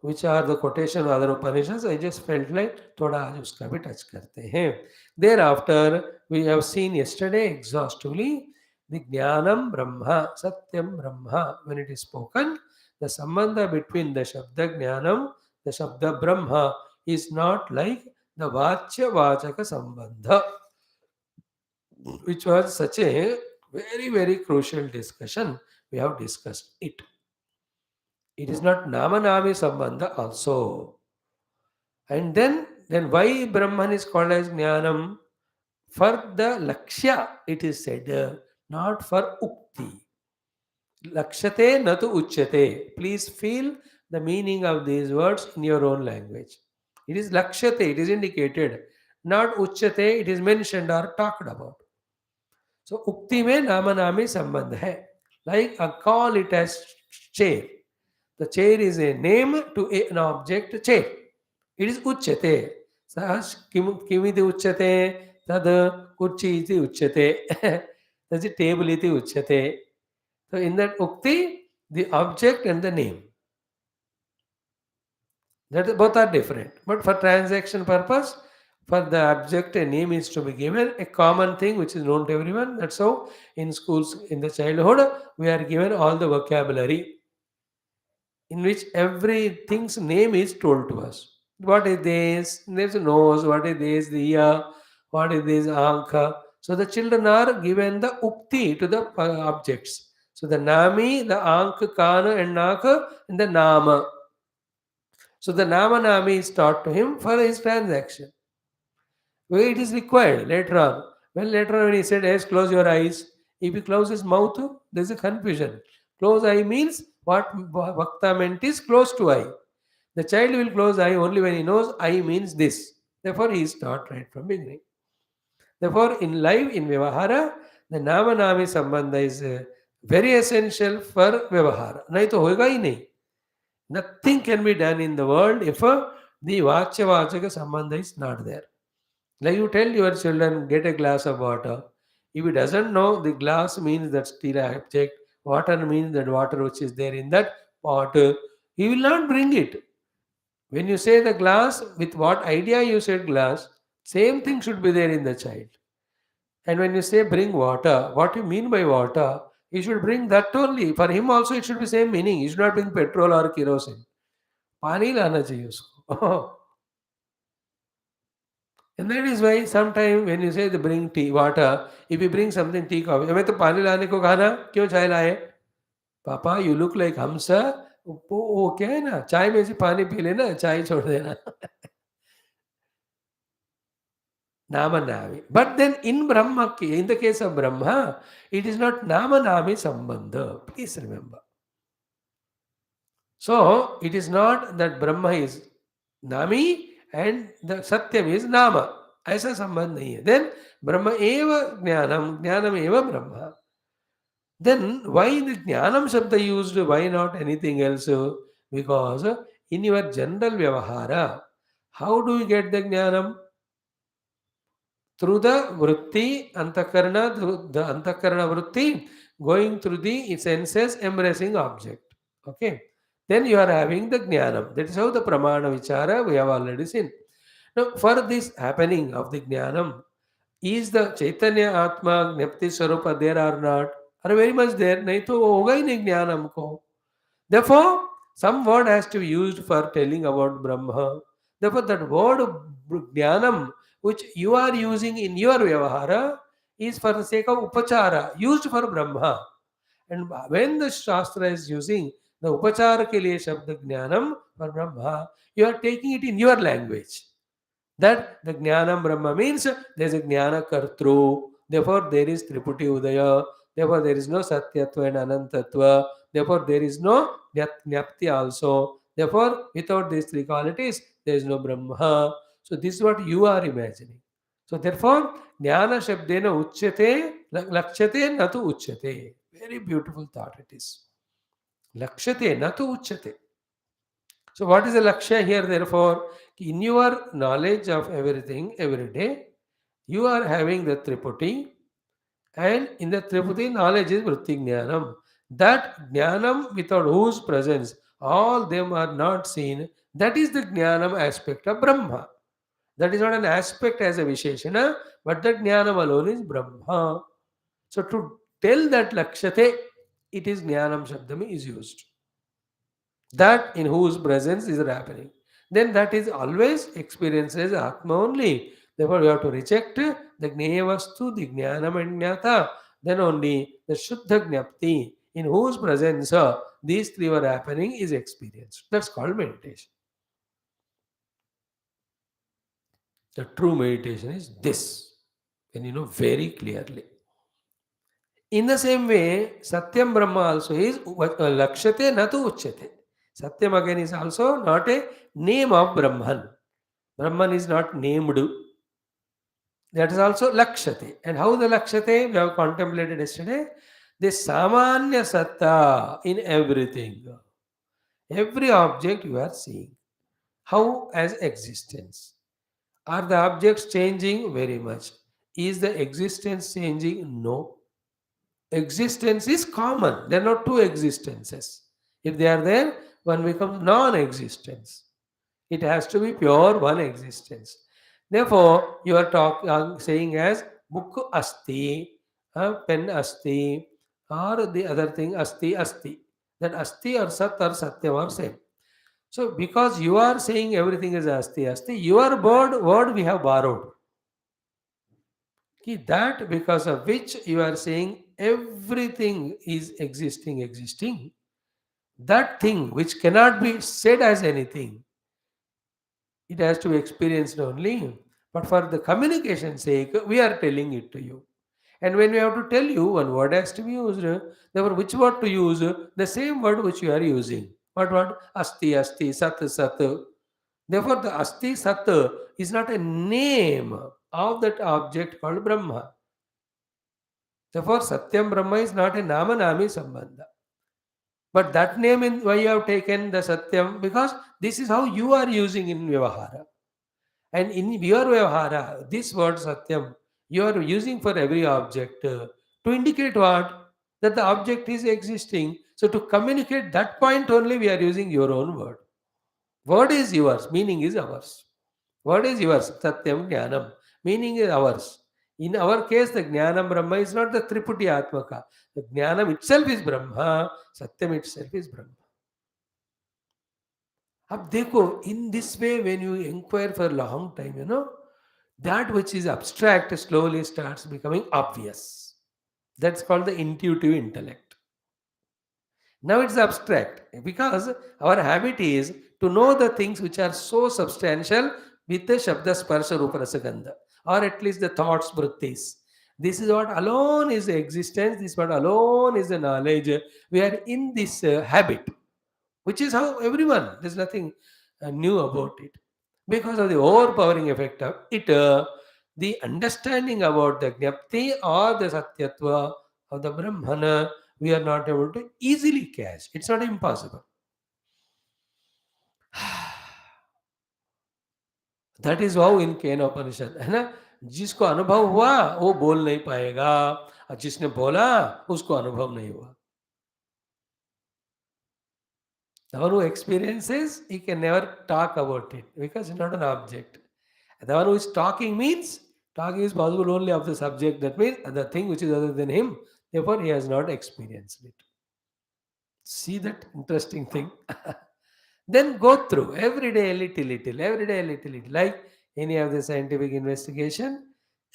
which are the quotation of other Upanishads, I just felt like thoda aaj uska bhi touch karte hain. Thereafter, we have seen yesterday exhaustively the Jnanam Brahma, Satyam Brahma. When it is spoken, the sambandha between the Shabda Jnanam, the Shabda Brahma is not like the Vachya Vachaka Sambandha, which was such a very, very crucial discussion. We have discussed it. It is not Namanami Sambandha also. And then why Brahman is called as Jnanam? For the Lakshya, it is said, not for Ukti. Lakshate natu uchyate. Please feel the meaning of these words in your own language. It is Lakshate, it is indicated. Not uchyate, it is mentioned or talked about. So Ukti mein Namanami Sambandh hai. Like I call it as chair. The chair is a name to an object chair. It is uchyate. Sahas kimiti uchyate, tad kurchi iti uchyate. That's a table iti uchyate. So in that ukti, the object and the name. That both are different. But for transaction purpose, for the object a name is to be given, a common thing which is known to everyone. That's how in schools in the childhood we are given all the vocabulary in which everything's name is told to us. What is this? There's a nose. What is this? The ear. What is this? Ankha. So the children are given the ukti to the objects. So the nami, the ankh, kana, and naka, and the nama. So the nama nami is taught to him for his transaction. Where it is required later on. Well, later on when he said, yes, close your eyes. If he closes his mouth, there's a confusion. Close eye means what Bhakta meant is close to eye. The child will close eye only when he knows eye means this. Therefore, he is taught right from beginning. Therefore, in life, in Vyavahara, the Nama Nami Sambandha is very essential for Vyavahara. नहीं तो होगा ही नहीं. Nothing can be done in the world if the Vachya Vachaka Sambandha is not there. Like you tell your children, get a glass of water. If he doesn't know the glass means that steel object, water means that water which is there in that pot, he will not bring it. When you say the glass, with what idea you said glass, same thing should be there in the child. And when you say bring water, what you mean by water, he should bring that only. For him also it should be same meaning. He should not bring petrol or kerosene. पानी लाना चाहिए उसको. And that is why sometimes when you say to bring tea, water, if you bring something tea, coffee, हमें तो पानी लाने को कहा ना, क्यों चाय लाए? पापा you look like हमसा, वो क्या है ना, चाय में से पानी पी लेना, चाय छोड़ देना. Namanami. But then in Brahma, in the case of Brahma, it is not Namanami Sambandha. Please remember. So, it is not that Brahma is Nami and the Satyam is Nama. ऐसा संबंध नहीं है. Then Brahma eva Jnanam, Jnanam eva Brahma. Then why the Jnanam Shabda used? Why not anything else? Because in your general Vyavahara, how do you get the Jnanam? Through the vritti, antakarana, through the antakarana vritti, going through the senses, embracing object. Okay. Then you are having the jnanam. That is how the pramana vichara we have already seen. Now, for this happening of the jnanam, is the Chaitanya Atma Gnapti Swarupa there or not? Are very much there. नहीं तो होगा ही नहीं ज्ञानम को. Therefore, some word has to be used for telling about Brahma. Therefore, that word jnanam which you are using in your Vyavahara is for the sake of Upachara, used for Brahma. And when the Shastra is using the Upachara ke liye Shabda Jnanam for Brahma, you are taking it in your language. That the Jnanam Brahma means there is a Jnana Kartru, therefore there is Triputi Udaya, therefore there is no Satyatva and Anantatva, therefore there is no Jnapti also, therefore without these three qualities there is no Brahma. So this is what you are imagining. So therefore Jnana Shabdena Uchyate, Lakshate Natu Uchyate. Very beautiful thought it is. Lakshate Natu Uchyate. So what is the Lakshya here therefore? In your knowledge of everything, every day, you are having the Triputi, and in the Triputi knowledge is Vritti Jnanam. That Jnanam without whose presence all them are not seen, that is the Jnanam aspect of Brahma. That is not an aspect as a Visheshana, but that Jnanam alone is Brahma. So to tell that Lakshate, it is Jnanam Shabdam is used. That in whose presence is happening. Then that is always experienced as Atma only. Therefore, we have to reject the Jnayavastu, the Jnanam and Jnata. Then only the Shuddha Jnapti, in whose presence these three were happening, is experienced. That's called meditation. The true meditation is this, when you know very clearly. In the same way, Satyam Brahma also is Lakshate Natu Uchyate. Satyam again is also not a name of Brahman. Brahman is not named. That is also Lakshate. And how the Lakshate, we have contemplated yesterday, the Samanya Satta in everything. Every object you are seeing. How as existence. Are the objects changing? Very much. Is the existence changing? No. Existence is common. There are not two existences. If they are there, one becomes non-existence. It has to be pure one existence. Therefore, you are saying as book asti, pen asti, or the other thing asti asti. That asti or sat or satyam are same. So, because you are saying everything is asti asti, your word we have borrowed. That because of which you are saying everything is existing, that thing which cannot be said as anything, it has to be experienced only. But for the communication sake, we are telling it to you. And when we have to tell you, one word has to be used. Therefore, which word to use? The same word which you are using. What word? Asti, asti, sat, sat. Therefore, the asti, sat is not a name of that object called Brahma. Therefore, Satyam Brahma is not a Nama-Nami Sambandha. But that name, in why you have taken the Satyam? Because this is how you are using in Vyavahara. And in your Vyavahara, this word Satyam, you are using for every object to indicate what? That the object is existing. So to communicate that point only, we are using your own word. Word is yours, meaning is ours. Word is yours, Satyam Jnanam. Meaning is ours. In our case, the Jnanam Brahma is not the Triputi Atmaka. The Jnanam itself is Brahma, Satyam itself is Brahma. अब देखो, in this way, when you inquire for a long time, that which is abstract slowly starts becoming obvious. That's called the intuitive intellect. Now it's abstract because our habit is to know the things which are so substantial with the Shabda Sparsha Rupa Rasa Gandha, or at least the thoughts, vrittis. This is what alone is the existence, this is what alone is the knowledge. We are in this habit, which is how everyone, there's nothing new about it. Because of the overpowering effect of it, the understanding about the Jnapti or the Satyatva of the Brahmana, we are not able to easily catch. It's not impossible. That is wow in Kena Upanishad, है ना? जिसको अनुभव हुआ वो बोल नहीं पाएगा, और जिसने बोला उसको अनुभव नहीं हुआ. The one who experiences, he can never talk about it because it's not an object. The one who is talking means talking is possible only of the subject. That means the thing which is other than him. Therefore, he has not experienced it. See that interesting thing? Then go through every day a little, every day a little. Like any of the scientific investigation,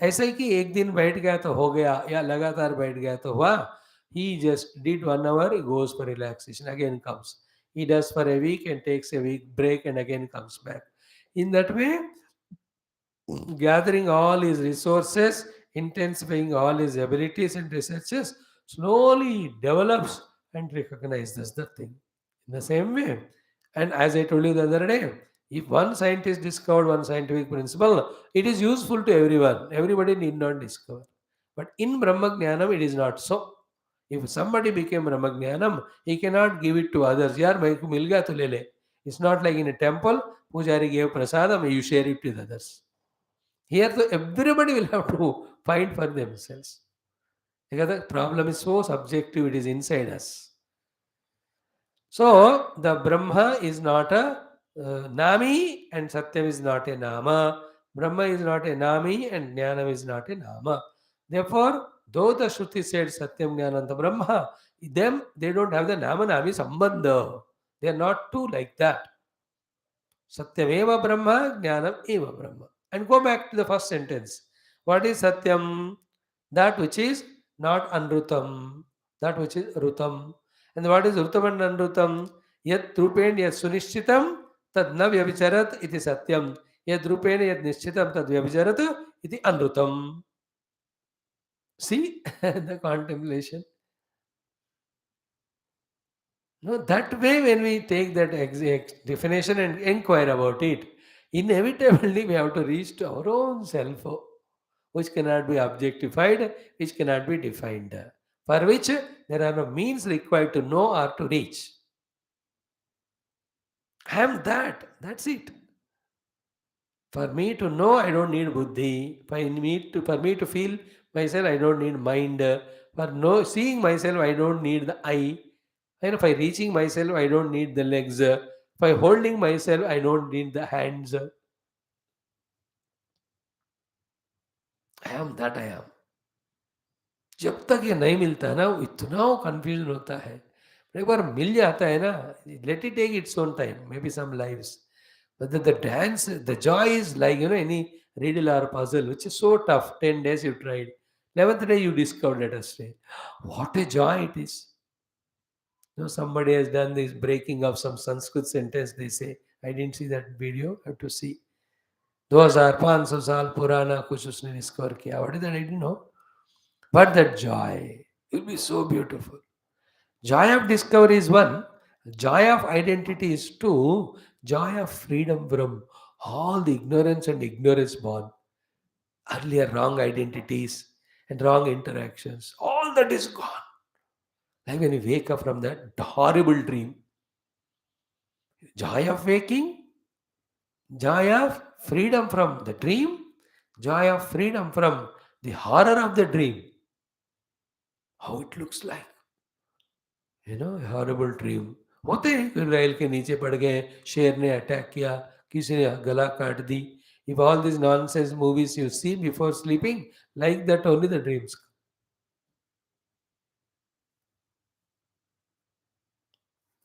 ऐसा ही कि एक दिन बैठ गया तो हो गया, या लगातार बैठ गया तो हुआ. He just did 1 hour, he goes for relaxation, again comes. He does for a week and takes a week break and again comes back. In that way, gathering all his resources, intensifying all his abilities and researches, slowly develops and recognizes the thing. In the same way, and as I told you the other day, if one scientist discovered one scientific principle, it is useful to everyone. Everybody need not discover. But in Brahma Jnanam, it is not so. If somebody became Brahma Jnanam, he cannot give it to others. Yaar, main ko mil gaya to le le. It's not like in a temple, Pujari gave prasadam, you share it with others. Here, so everybody will have to find for themselves. Because the problem is so subjective, it is inside us. So, the Brahma is not a Nami and Satyam is not a Nama. Brahma is not a Nami and Jnanam is not a Nama. Therefore, though the Shruti said Satyam Jnananta Brahma, them they don't have the Nama Nami Sambandha. They are not two like that. Satyam eva Brahma, Jnanam eva Brahma. And go back to the first sentence. What is Satyam? That which is not Anrutam. That which is Rutam. And what is Rutam and Anrutam? Yat Rupen yat Sunishchitam tad na Vyavicharat iti Satyam. Yat Rupen yat Nishchitam tad Vyavicharat iti Anrutam. See the contemplation. No, that way when we take that definition and inquire about it, inevitably we have to reach to our own self, which cannot be objectified, which cannot be defined, for which there are no means required to know or to reach. I am that. That's it. For me to know, I don't need buddhi. For me to feel myself, I don't need mind. For seeing myself, I don't need the eye. And by reaching myself, I don't need the legs. By holding myself, I don't need the hands. I am that I am. जब तक ये नहीं मिलता ना, इतना confusion होता है. एक बार मिल जाता है ना, let it take its own time, maybe some lives. But the dance, the joy is like, any riddle or puzzle, which is so tough. 10 days you tried. 11th day you discovered, let us say. What a joy it is. Somebody has done this breaking of some Sanskrit sentence, they say. I didn't see that video, I have to see. 2500 साल पुराना कुछ उसने discover किया. What is that? I didn't know. But that joy will be so beautiful. Joy of discovery is one. Joy of identity is two. Joy of freedom from all the ignorance and ignorance born. Earlier wrong identities and wrong interactions, all that is gone. Like when you wake up from that horrible dream, joy of waking, joy of freedom from the dream, joy of freedom from the horror of the dream. How it looks like, a horrible dream. होते हैं कि rail के नीचे पड़ गए, शेर ने attack किया, किसी ने गला काट दी. If all these nonsense movies you see before sleeping, like that only the dreams.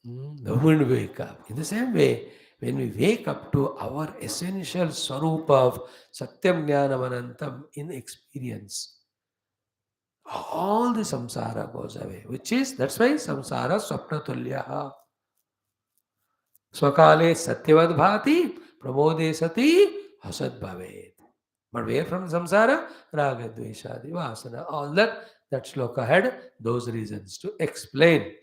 The moment we wake up. In the same way, when we wake up to our essential swarup of Satyam Jnanam Anantam in experience, all the samsara goes away. That's why samsara swapnatulyaha. Swakale satyavad bhati, pramode sati hasad bhavet. But where from samsara? Raga, dveshadi, vasana. All that shloka had those reasons to explain.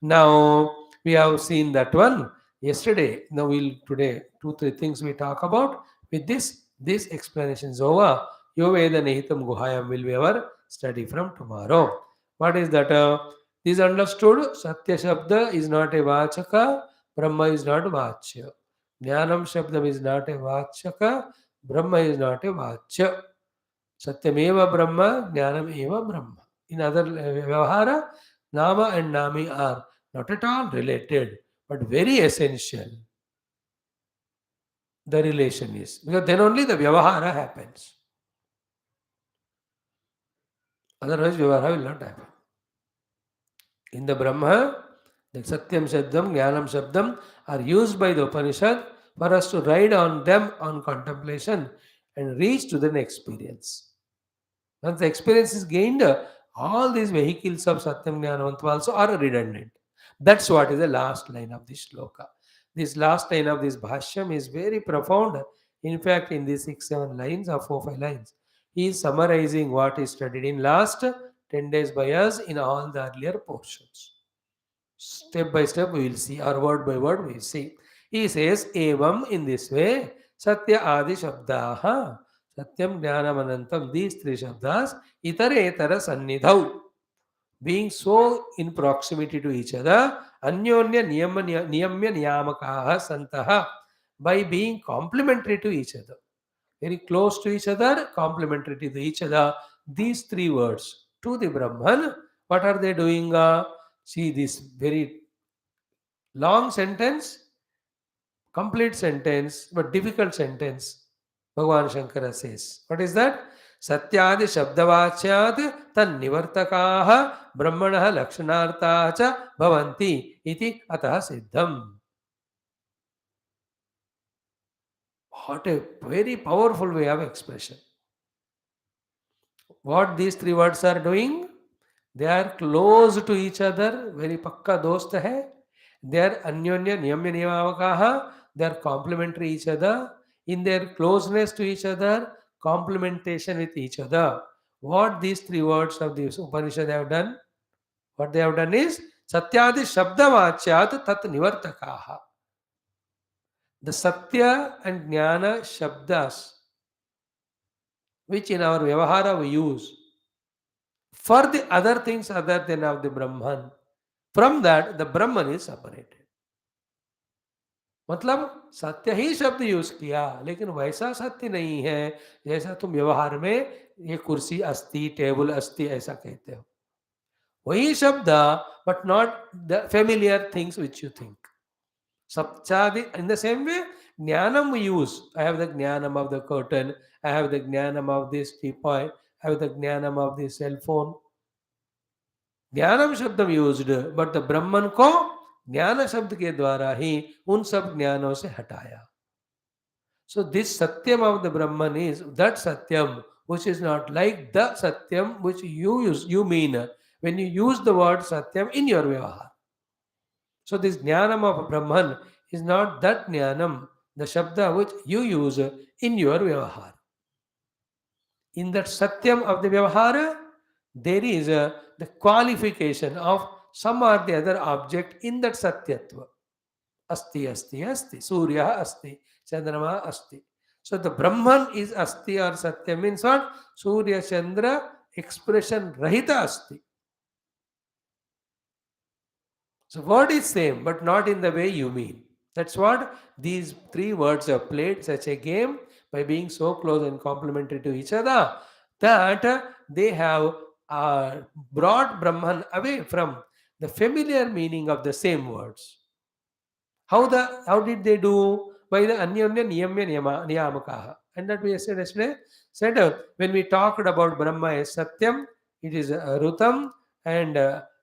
Now, we have seen that one yesterday. Now, today, 2-3 things we talk about. With this explanation is over. Yoveda Nehitam Guhayam will be our study from tomorrow. What is that? This understood. Satya Shabda is not a Vachaka, Brahma is not Vachya. Jnanam Shabdam is not a Vachaka, Brahma is not a Vachya. Satyameva Brahma, Jnanam Eva Brahma. In other Vyavahara, Nama and Nami are not at all related, but very essential. The relation is. Because then only the Vyavahara happens. Otherwise, Vyavahara will not happen. In the Brahma, the Satyam Shabdam, Jnanam Shabdam are used by the Upanishad for us to ride on them on contemplation and reach to the experience. Once the experience is gained, all these vehicles of Satyam Jnanam also are redundant. That's what is the last line of this shloka. This last line of this Bhashyam is very profound. In fact, in these 6-7 lines or 4-5 lines, he is summarizing what is studied in last 10 days by us in all the earlier portions. Step by step we will see, or word by word we will see. He says, Evam, in this way, Satya Adi Shabdaha, Satyam Jnanam Anantam, these 3 Shabdas, Itare Etara Sannidhau, being so in proximity to each other, Anyonya Niyamya Niyamakaha Santaha, by being complementary to each other. Very close to each other, complementary to each other. These 3 words to the Brahman, what are they doing? See this very long sentence, complete sentence, but difficult sentence. Bhagavan Shankara says, what is that? Satyadi Shabdavachyad tan nivartakaha brahmanaha lakshanartha cha bhavanti iti ataha siddham. What a very powerful way of expression. What these 3 words are doing? They are close to each other, very pakka dost hai. They are anyonya niyamya niyamakaha. They are complementary each other. In their closeness to each other, complementation with each other. What these 3 words of this Upanishad have done? What they have done is Satyadi Shabdavachyat Tat Nivartakaha. The Satya and Jnana Shabdas, which in our Vyavahara we use for the other things other than of the Brahman. From that, the Brahman is separated. मतलब सत्य ही शब्द use किया, लेकिन वैसा सत्य नहीं है जैसा तुम व्यवहार में ये कुर्सी अस्ति, टेबल अस्ति ऐसा कहते हो. वही शब्द, but not the familiar things which you think. Sapchadi, in the same way, jnanam we use. I have the jnanam of the curtain, I have the jnanam of this teapot, I have the jnanam of the cell phone. ज्ञानम शब्द used, but the ब्रह्मन को ज्ञान शब्द के द्वारा ही उन सब ज्ञानों से हटाया. So this Satyam of the Brahman is that Satyam which is not like the satyam which you mean when you use the word satyam in your vyavahar. So this jnanam of Brahman is not that jnanam, the shabda which you use in your vyavahar. In that satyam of the vyavahara, there is the qualification of some or the other object in that satyatva. Asti, asti, asti. Surya asti. Chandrama asti. So the Brahman is Asti or Satya means what? Surya Chandra expression Rahita Asti. So word is same, but not in the way you mean. That's what these three words have played such a game by being so close and complementary to each other that they have brought Brahman away from the familiar meaning of the same words. How did they do? By the Anyonya Niyamya Niyamakaha. And that we said yesterday, said when we talked about Brahma as Satyam, it is Rutam and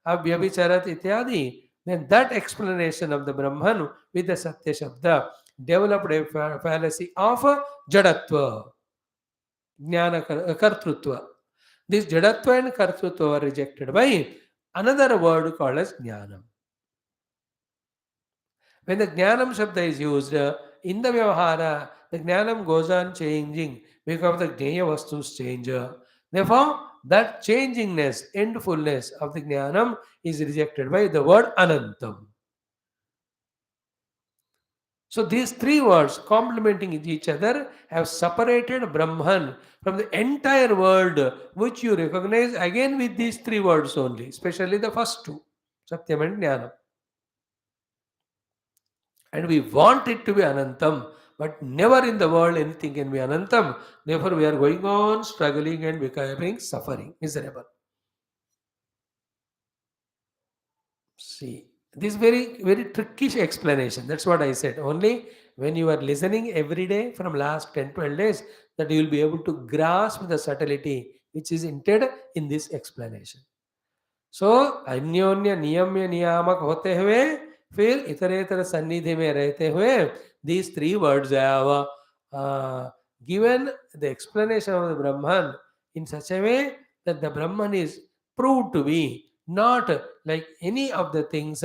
Abhyavicharat ityadi, then that explanation of the Brahman with the Satya Shabda developed a fallacy of Jadatva, Jnana Kartrutva. This Jadatva and Kartrutva were rejected by another word called as Jnanam. When the Jnanam Shabda is used in the Vyavahara, the Jnanam goes on changing because the Jnaya Vastus change. Therefore, that changingness, endfulness of the Jnanam is rejected by the word Anantam. So these three words complementing each other have separated Brahman from the entire world which you recognize again with these three words only, especially the first two, Satyam and Jnanam. And we want it to be Anantam, but never in the world anything can be Anantam. Therefore, we are going on struggling and becoming suffering, miserable. See, this very, very trickish explanation. That's what I said. Only when you are listening every day from last 10, 12 days, that you will be able to grasp the subtlety which is hinted in this explanation. सो अन्योन्य नियम्य नियामक होते हुए फिर इतरेतर सन्निधि में रहते हुए these three words have given the explanation of the Brahman in such a way that the Brahman is proved to be not like any of the things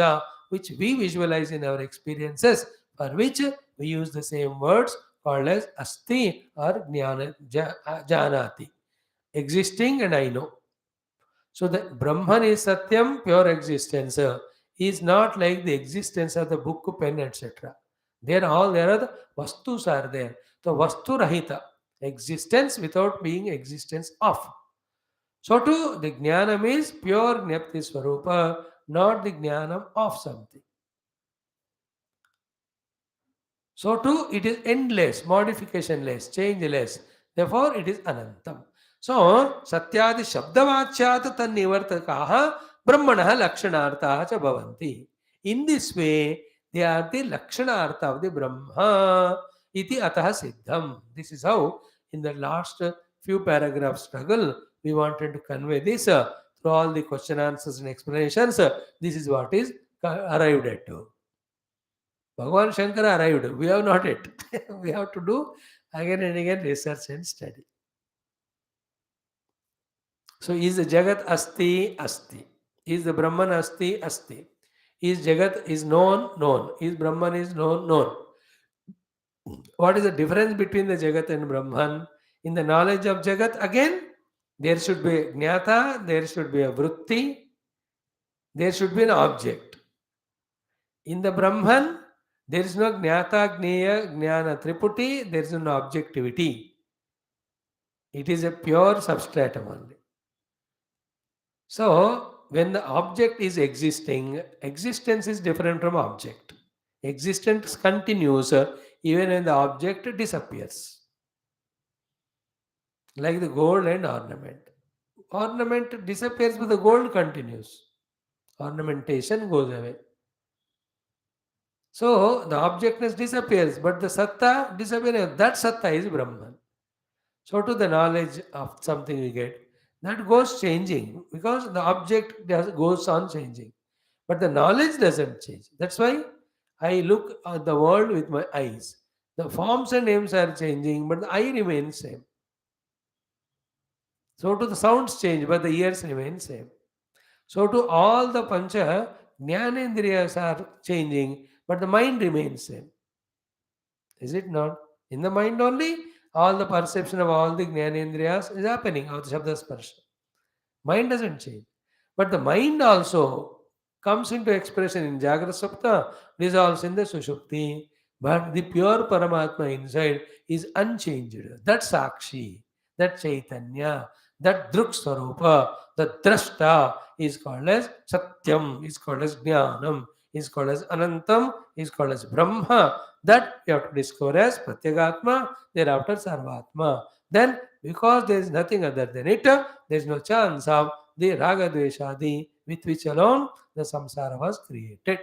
which we visualize in our experiences, for which we use the same words called as asti or janati, existing and I know. So the Brahman is Satyam, pure existence. He is not like the existence of the book, pen, etc. There are the vastus are there. So vastu rahita, existence without being existence of. So too, the jnanam is pure Jnapti Swarupa, not the jnanam of something. So too, it is endless, modificationless, changeless. Therefore, it is anantam. So, satyadi shabdavachyat tannivartakaha brahmanaha lakshanartaha cha bhavanti. In this way, they are the lakshanartha of the Brahma iti ataha siddham. This is how, in the last few paragraphs struggle, we wanted to convey this through all the question answers and explanations. This is what is arrived at. Bhagavan Shankara arrived. We have not yet. We have to do again and again research and study. So is the Jagat Asti? Asti. Is the Brahman Asti? Asti. Is Jagat is known? Known. Is Brahman is known? Known. What is the difference between the Jagat and Brahman? In the knowledge of Jagat, again, there should be a Jnata, there should be a Vritti, there should be an object. In the Brahman, there is no Jnata, Jnaya, Jnana, Triputi, there is no objectivity. It is a pure substratum only. So, when the object is existing, existence is different from object. Existence continues even when the object disappears. Like the gold and ornament. Ornament disappears but the gold continues. Ornamentation goes away. So, the objectness disappears but the satta disappears. That satta is Brahman. So, to the knowledge of something we get, that goes changing because the object goes on changing. But the knowledge doesn't change. That's why I look at the world with my eyes. The forms and names are changing, but the eye remains same. So to the sounds change, but the ears remain same. So to all the pancha, jnanendriyas are changing, but the mind remains same. Is it not? In the mind only, all the perception of all the jnanendriyas is happening of the Shabda Sparsha. Mind doesn't change. But the mind also comes into expression in Jagrata Sapta, dissolves in the Sushupti. But the pure Paramatma inside is unchanged. That Sakshi, that Chaitanya, that Druk Swarupa, the Drashta is called as Satyam, is called as Jnanam, is called as Anantam, is called as Brahma. That you have to discover as Pratyagatma, thereafter Sarvatma. Then, because there is nothing other than it, there is no chance of the Raga Dveshadi with which alone the samsara was created. There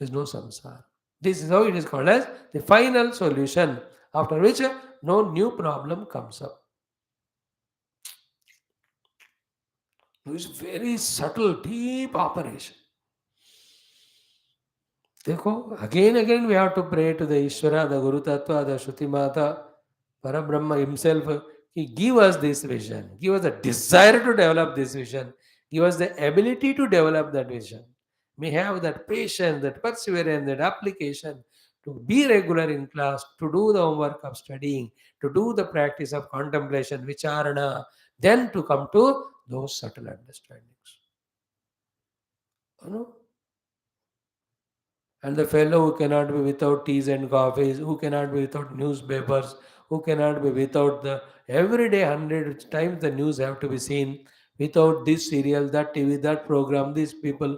is no samsara. This is how it is called as the final solution, after which no new problem comes up. It is very subtle, deep operation. देखो, again we have to pray to the Ishvara, the Guru Tattva, the Shruti Mata, Parabrahma himself. He give us this vision, give us the desire to develop this vision, give us the ability to develop that vision. We have that patience, that perseverance, that application to be regular in class, to do the homework of studying, to do the practice of contemplation, vicharana, then to come to those subtle understandings. You know? And the fellow who cannot be without teas and coffees, who cannot be without newspapers, who cannot be without the everyday 100 times the news have to be seen, without this serial, that TV, that program, these people.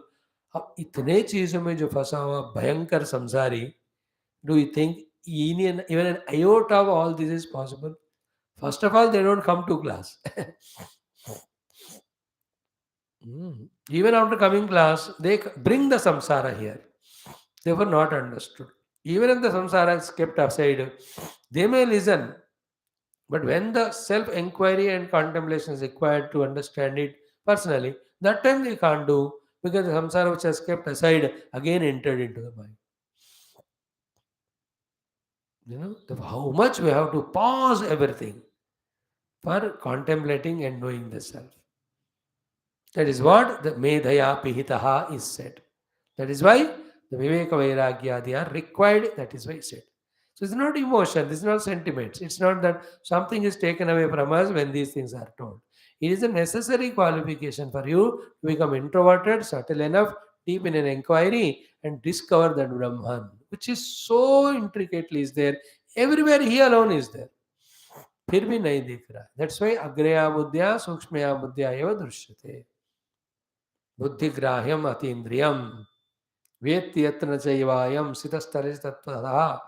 अब इतने चीजों में जो फंसा हुआ भयंकर संसारी, do you think even an iota of all this is possible? First of all, they don't come to class. Even after coming class, they bring the samsara here. They were not understood. Even if the samsara is kept aside, they may listen. But when the self inquiry and contemplation is required to understand it personally, that time they can't do, because the samsara which has kept aside again entered into the mind. How much we have to pause everything for contemplating and knowing the self. That is what the Medhaya Pihitaha is said. That is why the Viveka Vairagya they are required. That is why he said. So it's not emotion, this is not sentiments. It's not that something is taken away from us when these things are told. It is a necessary qualification for you to become introverted, subtle enough, deep in an inquiry, and discover that Brahman, which is so intricately is there. Everywhere he alone is there. फिर भी नहीं दिख रहा. That's why अग्रया बुद्ध्या सूक्ष्मया बुद्ध्या एव दृश्यते. बुद्धिग्राह्यम अतीन्द्रियम वेत्ति यत्र चैवायम सितस्तरज तत्त्वतः.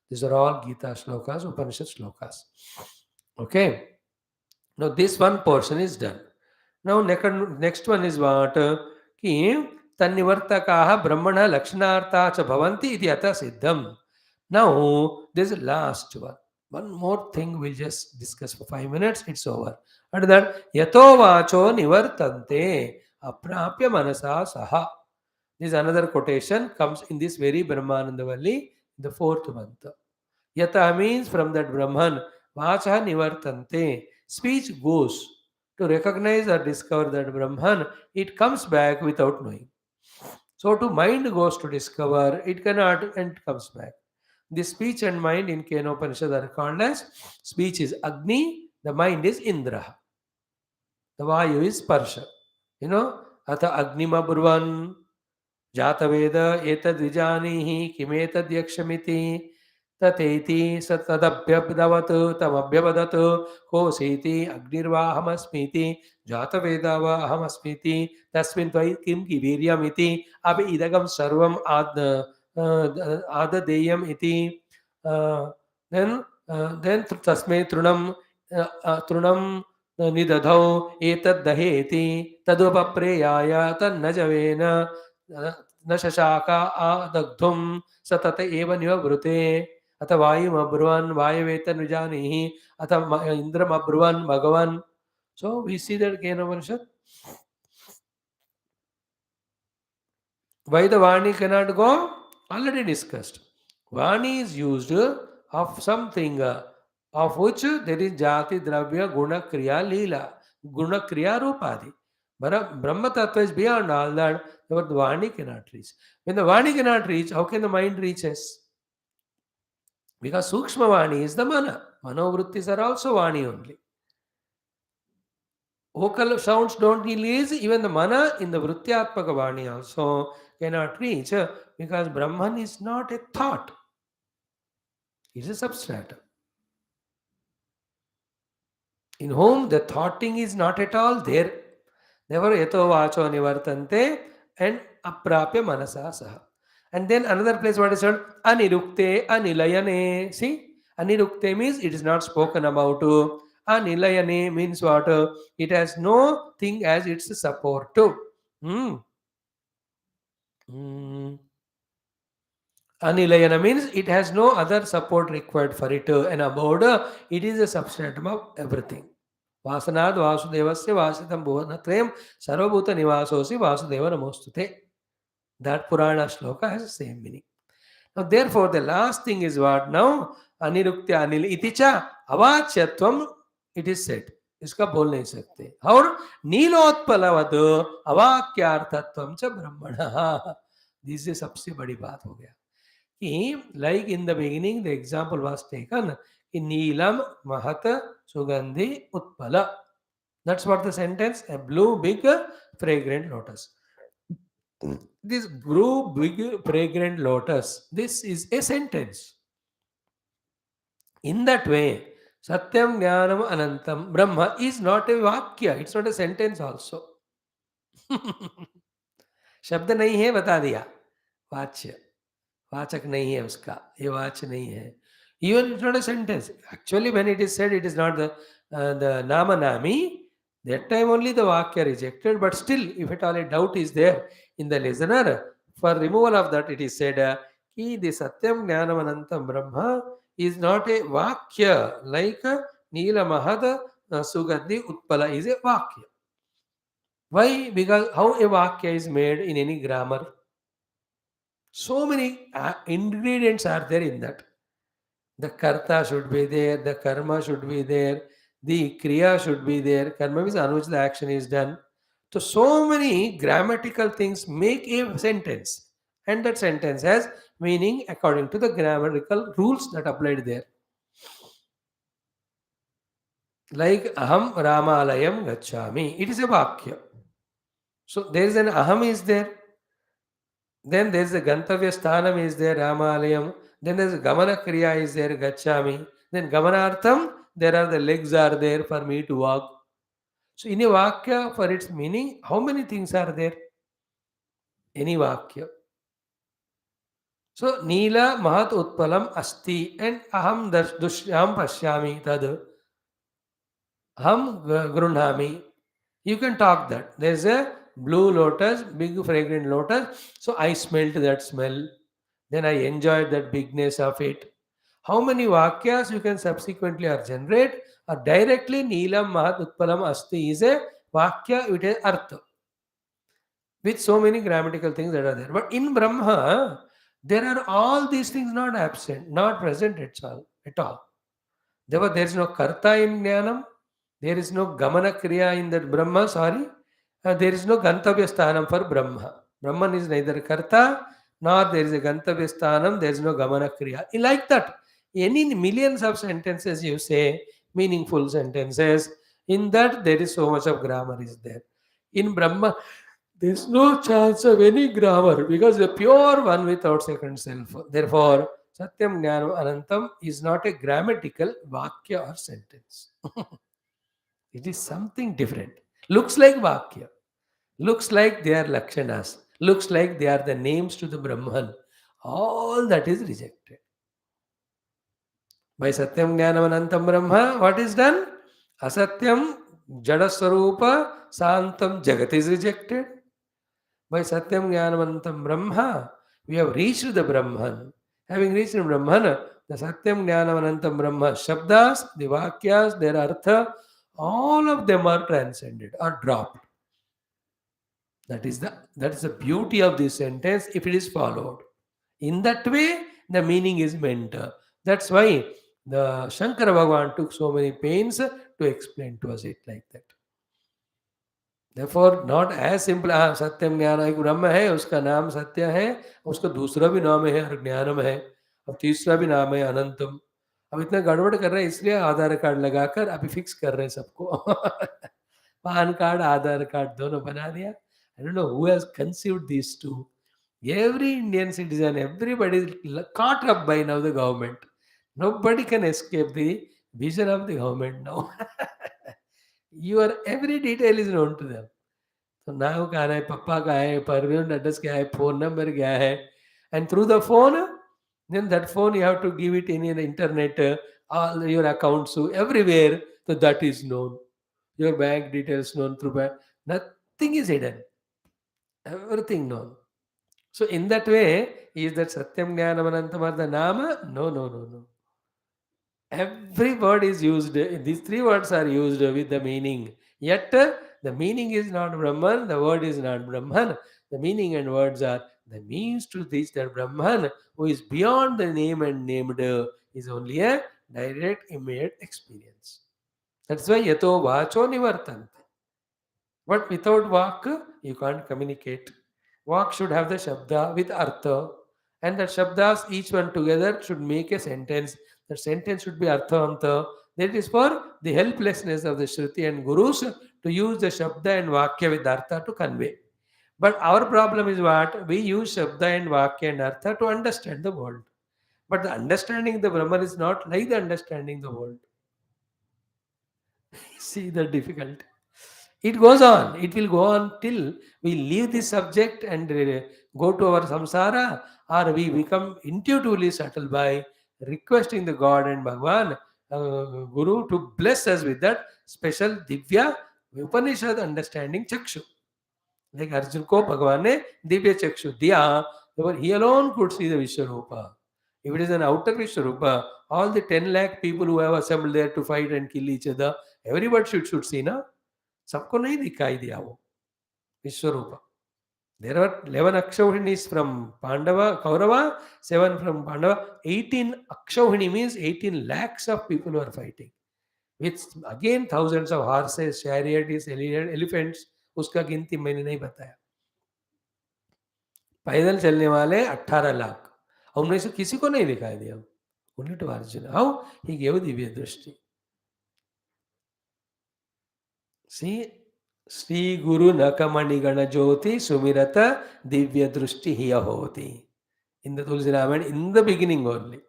These are all Gita shlokas, Upanishad shlokas. Okay. Now this one portion is done. Now next one is what? Ki tannivartakaha brahmana lakshanartha cha bhavanti iti atha siddham. Now this is last one. One more thing we'll just discuss for 5 minutes. It's over. And that yato vacho nivartante aprapya manasa saha. This another quotation comes in this very Brahmananda Valli, the fourth mantra. Yata means from that Brahman, Vacha Nivartante, speech goes to recognize or discover that Brahman, it comes back without knowing. So to mind goes to discover, it cannot and comes back. The speech and mind in Kenopanishad are called as speech is Agni, the mind is Indra, the Vayu is Parsha. Atha Agnima Burvan. जातवेद एतद्विजानीहि किमेतद्यक्षमिति तथेति स तदभ्यवदत् तमभ्यवदत् कोऽसीति अग्निर्वाहमस्मीति जातवेद वा अहमस्मीति तस्मिन् त्वयि किं वीर्यमिति अपि इदगं सर्वम् आददेयम् इति then तस्मै तृणं निदधौ एतद्दहेति तदुपप्रेयाय तन्नजवेन न शशाका आदग्धुम सतत एव निवृते अथ वायुमब्रुवन् वायवेतनुजानीहि अथ इंद्रमब्रुवन् भगवान्. So we see that Kenopanishad. Why the Vani cannot go? Already discussed. Vani is used of something of which there is Jati, Dravya, Guna, Kriya, Leela. Guna, Kriya, Rupadi. But Brahma Tattva is beyond all that, but the Vani cannot reach. When the Vani cannot reach, how can the mind reaches? Because Sukshma Vani is the Mana. Manovrittis are also Vani only. Vocal sounds don't release, even the mana in the Vrityatmaka Vani also cannot reach because Brahman is not a thought, it is a substratum. In whom the thoughting is not at all there. Therefore, yato vacho nivartante and aprapya manasa saha. And then another place what is said, anirukte anilayane. See, anirukte means it is not spoken about. Anilayane means what? It has no thing as its support. Hmm. Hmm. Anilayana means it has no other support required for it. And about it is a substratum of everything. Vasanad Vasudevasya Vasitam Bhuvanatram Sarvabhuta Nivasosi Vasudeva Namostute. That Purana shloka has the same meaning. Now, therefore, the last thing is what now? Aniruktya Anil Iticha Avachyatvam, it is said. इसका बोल नहीं सकते. और नीलोत्पलवद अवाक्यार्थत्वम च ब्रह्मणः. This is सबसे बड़ी बात हो गया कि like in the beginning the example was taken in Neelam Mahat Sugandhi Utpala. That's what the sentence, a blue big fragrant lotus. This blue big fragrant lotus, this is a sentence. In that way, Satyam Jnanam Anantam Brahma is not a Vakya, it's not a sentence also. शब्द नहीं है, बता दिया. वाच्य, वाचक नहीं है उसका, ये वाच्य नहीं है. Even it's not a sentence. Actually, when it is said, it is not the namanami. That time only the vakya rejected. But still, if at all a doubt is there in the listener, for removal of that, it is said, ki the satyam jnanam anantam brahma is not a vakya like Neela Mahad Sugandhi Utpala is a vakya. Why? Because how a vakya is made in any grammar? So many ingredients are there in that. The karta should be there, the karma should be there, the kriya should be there. Karma means on which the action is done. So many grammatical things make a sentence, and that sentence has meaning according to the grammatical rules that applied there. Like aham ramalayam gacchami, it is a vakya. So there is an aham is there. Then there is a gantavya sthanam is there, ramalayam. Then there is a gamana kriya is there, gacchami. Then gamanartham, there are the legs are there for me to walk. So in a vakya, for its meaning, how many things are there? Any vakya. So Neela Mahat Utpalam Asti and Aham Dushyam Pashyami Tad Aham Grunhami. You can talk that. There's a blue lotus, big fragrant lotus. So I smelt that smell. Then I enjoyed that bigness of it. How many vakyas you can subsequently or generate or directly Neelam Mahat Utpalam Asti is a vakya with a artha. With so many grammatical things that are there. But in Brahma, there are all these things not absent, not present at all. Therefore, there is no karta in Jnanam, there is no gamana kriya in that Brahma, there is no gantavya sthanam for Brahma. Brahman is neither karta, nor there is a gantavya sthanam, there is no gamana kriya. Like that, any millions of sentences you say, meaningful sentences, in that there is so much of grammar is there. In Brahma, there is no chance of any grammar because the pure one without second self. Therefore, Satyam Jnanam Anantam is not a grammatical vakya or sentence. It is something different. Looks like vakya. Looks like they are lakshanas. Looks like they are the names to the Brahman. All that is rejected. By Satyam Jnanam Anantam Brahma, what is done? Asatyam Jadaswarupa Santam Jagat is rejected. By Satyam Jnanavantam Brahma, we have reached the Brahman. Having reached the Brahman, the Satyam Jnanavanantam Brahma Shabdas, the Vakyas, their Artha, all of them are transcended or dropped. That is the beauty of this sentence if it is followed. In that way, the meaning is meant. That's why the Shankara Bhagavan took so many pains to explain to us it like that. Therefore, not as simple, सत्यम ज्ञान एक ब्रह्म है, उसका नाम सत्य है, उसका दूसरा भी नाम है और ज्ञानम है, अब तीसरा भी नाम है अनंतम. अब इतना गड़बड़ कर रहे हैं इसलिए आधार कार्ड लगाकर अभी फिक्स कर रहे हैं सबको. PAN card, Aadhaar card, dono bana diya. I don't know who has conceived these two. Every Indian citizen, everybody is caught up by now the government. Nobody can escape the vision of the government now. Your every detail is known to them. So now कहाँ है, पप्पा कहाँ है, permanent address क्या है, phone number क्या है, and through the phone, then that phone you have to give it in your internet, all your accounts, so everywhere, so that is known. Your bank details known through bank. Nothing is hidden. Everything known. So in that way, is that Satyam Jnanam Anantam are the Nama? No, no, no, no. Every word is used, these three words are used with the meaning. Yet the meaning is not Brahman, the word is not Brahman. The meaning and words are the means to reach that Brahman who is beyond the name and named, is only a direct, immediate experience. That's why Yato Vacho Nivartante. But without Vak, you can't communicate. Vak should have the Shabda with Artha, and that Shabdas, each one together, should make a sentence. The sentence should be Artha. That is for the helplessness of the Shruti and Gurus to use the Shabda and Vakya with Artha to convey. But our problem is what? We use Shabda and Vakya and Artha to understand the world. But the understanding the Brahman is not like the understanding the world. See the difficulty. It goes on. It will go on till we leave this subject and go to our samsara, or we become intuitively settled by requesting the God and Bhagwan, Guru, to bless us with that special Divya Upanishad understanding Chakshu. Like Arjun ko Bhagwan ne Divya Chakshu diya, therefore he alone could see the Vishwarupa. If it is an outer Vishwarupa, all the 10 lakh people who have assembled there to fight and kill each other, everybody should see, na? सबको नहीं दिखाई दिया वो विश्वरूप. There were 11 Akshauhinis from Pandava, Kaurava, 7 from Pandava. 18 Akshauhini means 18 lakhs of people who are fighting. With again thousands of horses, chariots, elephants. उसका गिनती मैंने नहीं बताया. पैदल चलने वाले 18 लाख. उनमें से किसी को नहीं दिखाई दिया. Only to Arjuna. How? He gave Divya Drishti. See, Sri Guru Nakamani Gana Jyoti Sumirata Divya Drushti Hiya Hoti. In the Tulsi Ramayana, in the beginning only.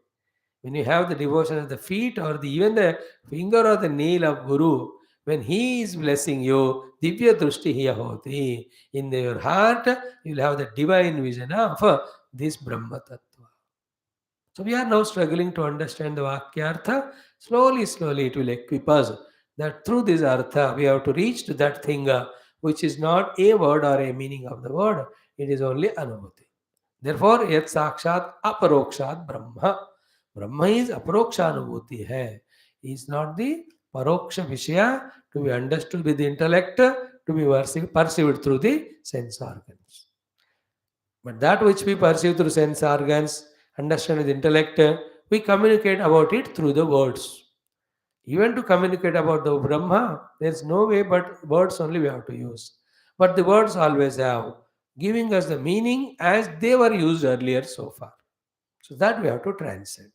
When you have the devotion at the feet or even the finger or the nail of Guru, when he is blessing you, Divya Drushti Hiya Hoti. In your heart, you will have the divine vision of this Brahma Tattva. So we are now struggling to understand the Vakyartha. Slowly, slowly it will equip us that through this Artha we have to reach to that thing which is not a word or a meaning of the word. It is only Anubhuti. Therefore, Yat Sakshat Aparokshat Brahma. Brahma is Aparoksha Anubhuti hai. He is not the Paroksha Vishya to be understood with the intellect, to be perceived through the sense organs. But that which we perceive through sense organs, understand with intellect, we communicate about it through the words. Even to communicate about the Brahma, there's no way but words only we have to use. But the words always have, giving us the meaning as they were used earlier so far. So that we have to transcend.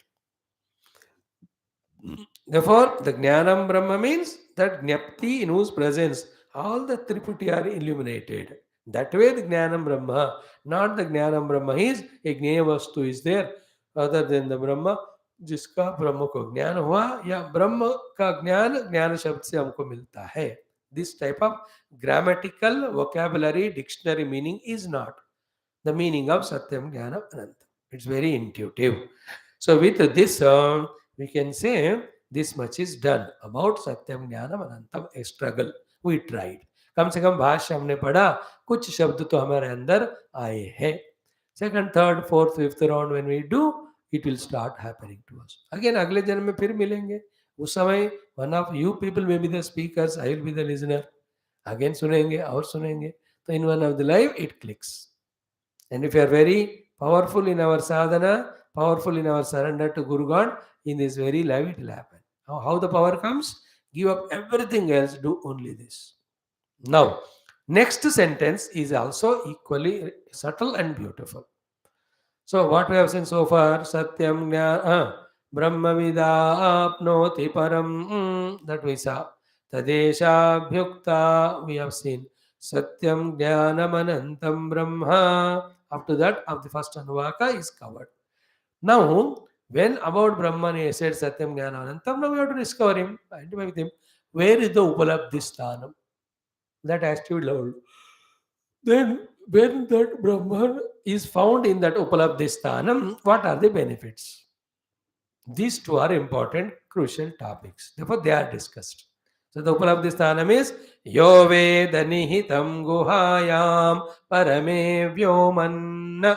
Therefore, the Jnanam Brahma means that Jnapti in whose presence all the Triputi are illuminated. That way the Jnanam Brahma, not the Jnanam Brahma is, a Jnaya Vastu is there other than the Brahma, जिसका ब्रह्म को ज्ञान हुआ या ब्रह्म का ज्ञान ज्ञान शब्द से हमको मिलता है. This type of grammatical vocabulary dictionary meaning is not the meaning of Satyam Jnanam Anantam. It's very intuitive. So with this we can say this much is done about Satyam Jnanam Anantam, a struggle. We tried. कम से कम भाष्य हमने पढ़ा, कुछ शब्द तो हमारे अंदर आए हैं. Second, third, fourth, fifth round when we do, it will start happening to us. Again, अगले जन्म में फिर मिलेंगे. उस समय one of you people may be the speakers, I will be the listener. Again सुनेंगे और सुनेंगे. So in one of the life, it clicks. And if you are very powerful in our sadhana, powerful in our surrender to Guru God, in this very life it will happen. How the power comes? Give up everything else, do only this. Now, next sentence is also equally subtle and beautiful. So what we have seen so far, Satyam Jnana, Brahma Vida Apnoti Param, that we saw. Tadeshabhyukta, we have seen Satyam Jnanam Anantam Brahma. Up to that, of the first Anuvaka is covered. Now, when about Brahman he said Satyam Jnana Anantam, now we have to discover him, identify with him. Where is the Upalabdhi Sthanam? That has to be learned. Then, when that Brahman is found in that Upalabdhi Sthanam, what are the benefits? These two are important, crucial topics. Therefore, they are discussed. So, the Upalabdhi Sthanam is Yo Veda Nihitam Guhayam Parame Vyoman.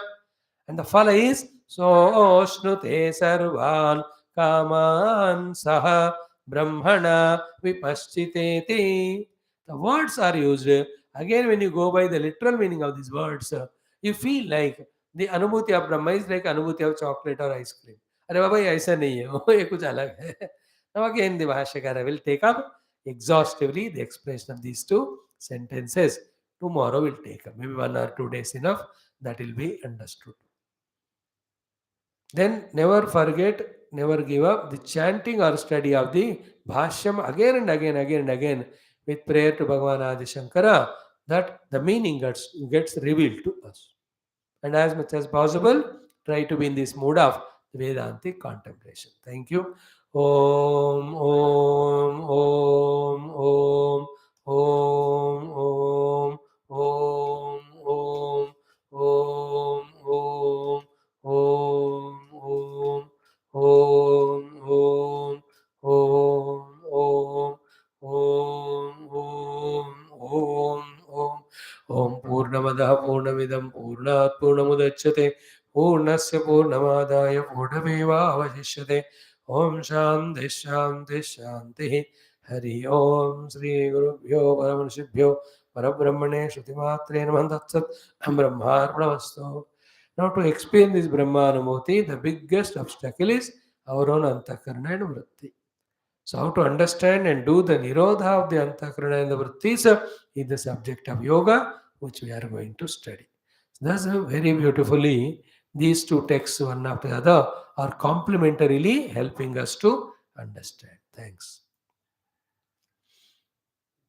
And the phala is Soshnute Sarvan Kaman Saha Brahmana Vipaschiteti. The words are used. Again, when you go by the literal meaning of these words, you feel like the Anubhuti of Brahma is like Anubhuti of chocolate or ice cream. अरे बाबा ये ऐसा नहीं है, वो ये कुछ अलग है. Now again, the Bhashyakara will take up exhaustively the explanation of these two sentences. Tomorrow we'll take up, maybe 1 or 2 days enough, that will be understood. Then never forget, never give up the chanting or study of the Bhashyam again and again, again and again, with prayer to Bhagavan Adi Shankara, that the meaning gets revealed to us. And as much as possible, try to be in this mood of Vedantic contemplation. Thank you. Om, Om, Om, Om, Om, Om, Om, Om, Om, Om, Om, Om, Om, Om, Om, Om, Om, Om. Om Purnamadaha Purnamidam Purnat Purnamudachyate Purnasya Purnamadaya Purnameva Avashishyate. Om Shanti Shanti Shanti. Hari Om Sri Gurubhyo Paramanishibhyo Parabrahmane Shrutimatre Namaha Brahmarpanamastu. Now to explain this Brahmanamurti, the biggest obstacle is our own Antakarana and Vritti. So how to understand and do the Nirodha of the Antakarana and the Vrittis is the subject of yoga, which we are going to study. So thus, very beautifully, these two texts, one after the other, are complementarily helping us to understand. Thanks.